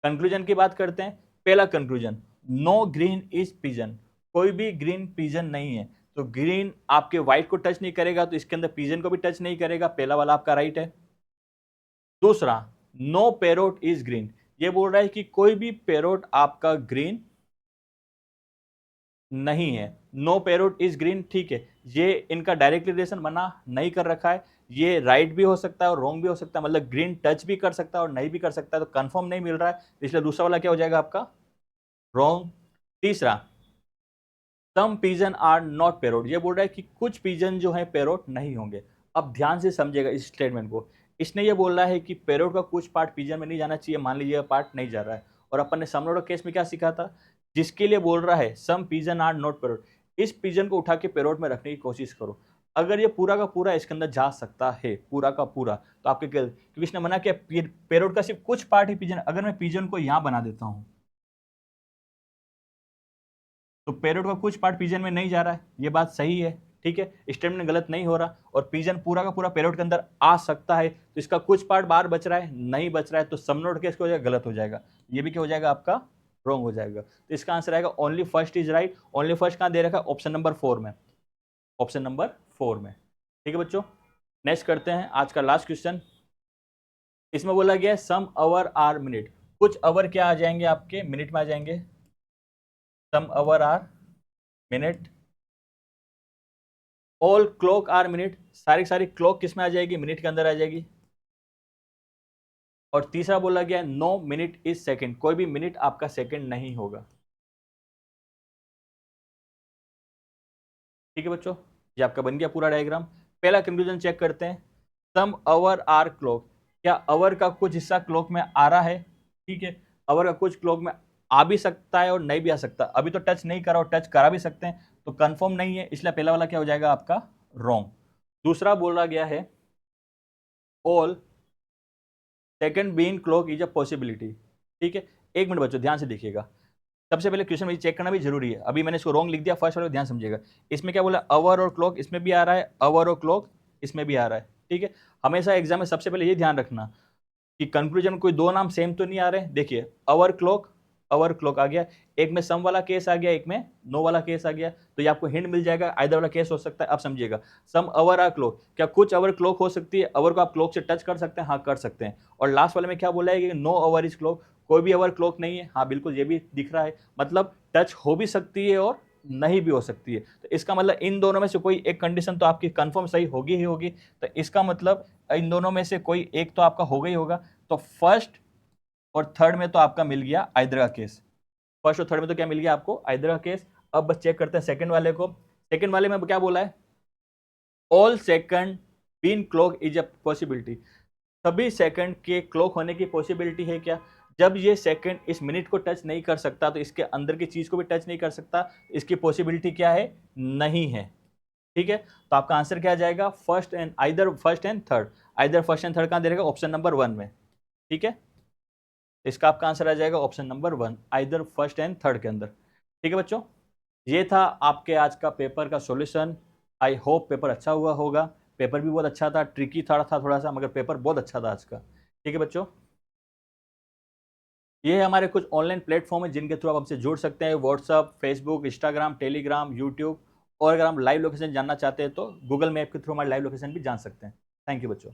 कंक्लूजन की बात करते हैं। पहला conclusion, no green is pigeon, कोई भी ग्रीन पिजन नहीं है, तो ग्रीन आपके व्हाइट को टच नहीं करेगा तो इसके अंदर पिजन को भी टच नहीं करेगा, पहला वाला आपका राइट है। दूसरा, नो पैरोट इज ग्रीन, ये बोल रहा है कि कोई भी पैरोट आपका ग्रीन नहीं है, नो पैरोट इज ग्रीन, ठीक है, ये इनका डायरेक्ट रिलेशन बना नहीं कर रखा है, ये राइट भी हो सकता है और रॉन्ग भी हो सकता है, मतलब ग्रीन टच भी कर सकता है और नहीं भी कर सकता है, तो कंफर्म नहीं मिल रहा है, इसलिए दूसरा वाला क्या हो जाएगा आपका रॉन्ग। तीसरा, सम पिजन आर नॉट पैरोट, ये बोल रहा है कि कुछ पिजन जो है पैरोट नहीं होंगे। अब ध्यान से समझिएगा इस स्टेटमेंट को, इसने ये बोल रहा है कि पैरोट का कुछ पार्ट पिजन में नहीं जाना चाहिए, मान लीजिए पार्ट नहीं जा रहा है, और अपन ने समनोड केस में क्या सीखा था, जिसके लिए बोल रहा है सम पिजन आर नॉट पैरोट, इस पिजन को उठा के पैरोट में रखने की कोशिश करो, अगर ये पूरा का पूरा इसके अंदर जा सकता है, पूरा का पूरा, तो आपके क्योंकि इसने मना किया पैरोट का सिर्फ कुछ पार्ट ही पिजन, अगर मैं पिजन को यहां बना देता हूं तो पैरोट का कुछ पार्ट पिजन में नहीं जा रहा है, ये बात सही है, ठीक है, स्टेटमेंट गलत नहीं हो रहा, और पिजन पूरा का पूरा पैरोट के अंदर आ सकता है, तो इसका कुछ पार्ट बाहर बच रहा है, नहीं बच रहा है, तो समनोड केस हो जाएगा, गलत हो जाएगा, ये भी क्या हो जाएगा आपका रॉन्ग हो जाएगा, तो इसका आंसर आएगा only first is right. Only first कहां दे रखा है, ऑप्शन नंबर 4 में, ऑप्शन नंबर 4 में। ठीक है बच्चों, नेक्स्ट करते हैं आज का लास्ट क्वेश्चन। इसमें बोला गया है सम आवर आर मिनट, कुछ आवर क्या आ जाएंगे आपके मिनट में आ जाएंगे, some hour are minute, all clock are minute, सारी सारी क्लॉक किस में आ जाएगी, मिनट के अंदर आ जाएगी। और तीसरा बोला गया नो मिनट इज सेकंड, कोई भी मिनट आपका सेकंड नहीं होगा। ठीक है बच्चों, ये आपका बन गया पूरा डायग्राम। पहला कंक्लूजन चेक करते हैं, सम आवर आर क्लॉक, क्या आवर का कुछ हिस्सा क्लॉक में आ रहा है, ठीक है, आवर का कुछ क्लॉक में आ भी सकता है और नहीं भी आ सकता, अभी तो टच नहीं करा और टच करा भी सकते हैं, तो कंफर्म नहीं है, इसलिए पहला वाला क्या हो जाएगा आपका रॉन्ग। दूसरा बोला गया है all second being clock is a possibility, ठीक है। एक मिनट बच्चों ध्यान से देखिएगा, सबसे पहले क्वेश्चन में चेक करना भी जरूरी है, अभी मैंने इसको रॉन्ग लिख दिया फर्स्ट वाले, ध्यान समझिएगा, इसमें क्या बोला आवर और क्लॉक, इसमें भी आ रहा है आवर और क्लॉक, इसमें भी आ रहा है, ठीक है। हमेशा एग्जाम में सबसे पहले ये ध्यान रखना, कि कंक्लूजन में कोई दो नाम सेम तो नहीं आ रहे। देखिए अवर क्लॉक आ गया, एक में सम वाला केस आ गया, एक में नो वाला केस आ गया, तो ये आपको हिंट मिल जाएगा आइदर वाला केस हो सकता है। अब समझिएगा, सम अवर आर क्लॉक, क्या कुछ अवर क्लॉक हो सकती है, अवर को आप क्लॉक से टच कर सकते हैं, हाँ कर सकते हैं। और लास्ट वाले में क्या बोला है कि नो अवर इज क्लॉक, कोई भी अवर क्लॉक नहीं है, हाँ बिल्कुल ये भी दिख रहा है, मतलब टच हो भी सकती है और नहीं भी हो सकती है। तो इसका मतलब इन दोनों में से कोई एक कंडीशन तो आपकी कंफर्म सही होगी ही होगी। तो इसका मतलब इन दोनों में से कोई एक तो आपका होगा ही होगा। तो फर्स्ट और थर्ड में तो आपका मिल गया आइदर का केस, फर्स्ट और थर्ड में तो क्या मिल गया आपको, आइदर का केस। अब बस चेक करते हैं सेकंड वाले को। सेकंड वाले में क्या बोला है, all second being clock is a possibility, सभी सेकंड के क्लॉक होने की पॉसिबिलिटी है क्या। जब ये सेकंड इस मिनट को टच नहीं कर सकता तो इसके अंदर की चीज को भी टच नहीं कर सकता, इसकी पॉसिबिलिटी क्या है, नहीं है। ठीक है, तो आपका आंसर क्या आ जाएगा, first and either first and third, either first and third कहां दे रहेगा, ऑप्शन नंबर 1 में। ठीक है, इसका आपका आंसर आ जाएगा option number 1, either first and third के अंदर। ठीक है बच्चों, ये था आपके आज का पेपर का सॉल्यूशन। आई होप पेपर अच्छा हुआ होगा। पेपर भी बहुत अच्छा था, ट्रिकी था थोड़ा सा, मगर पेपर बहुत अच्छा था आज का। ठीक है बच्चों, ये हमारे कुछ ऑनलाइन प्लेटफॉर्म है जिनके थ्रू आप हमसे जुड़ सकते हैं, WhatsApp, Facebook, Instagram, Telegram, YouTube. और अगर हम लाइव लोकेशन जानना चाहते हैं तो गूगल मैप के थ्रू हमारी लाइव लोकेशन भी जान सकते हैं। थैंक यू बच्चों।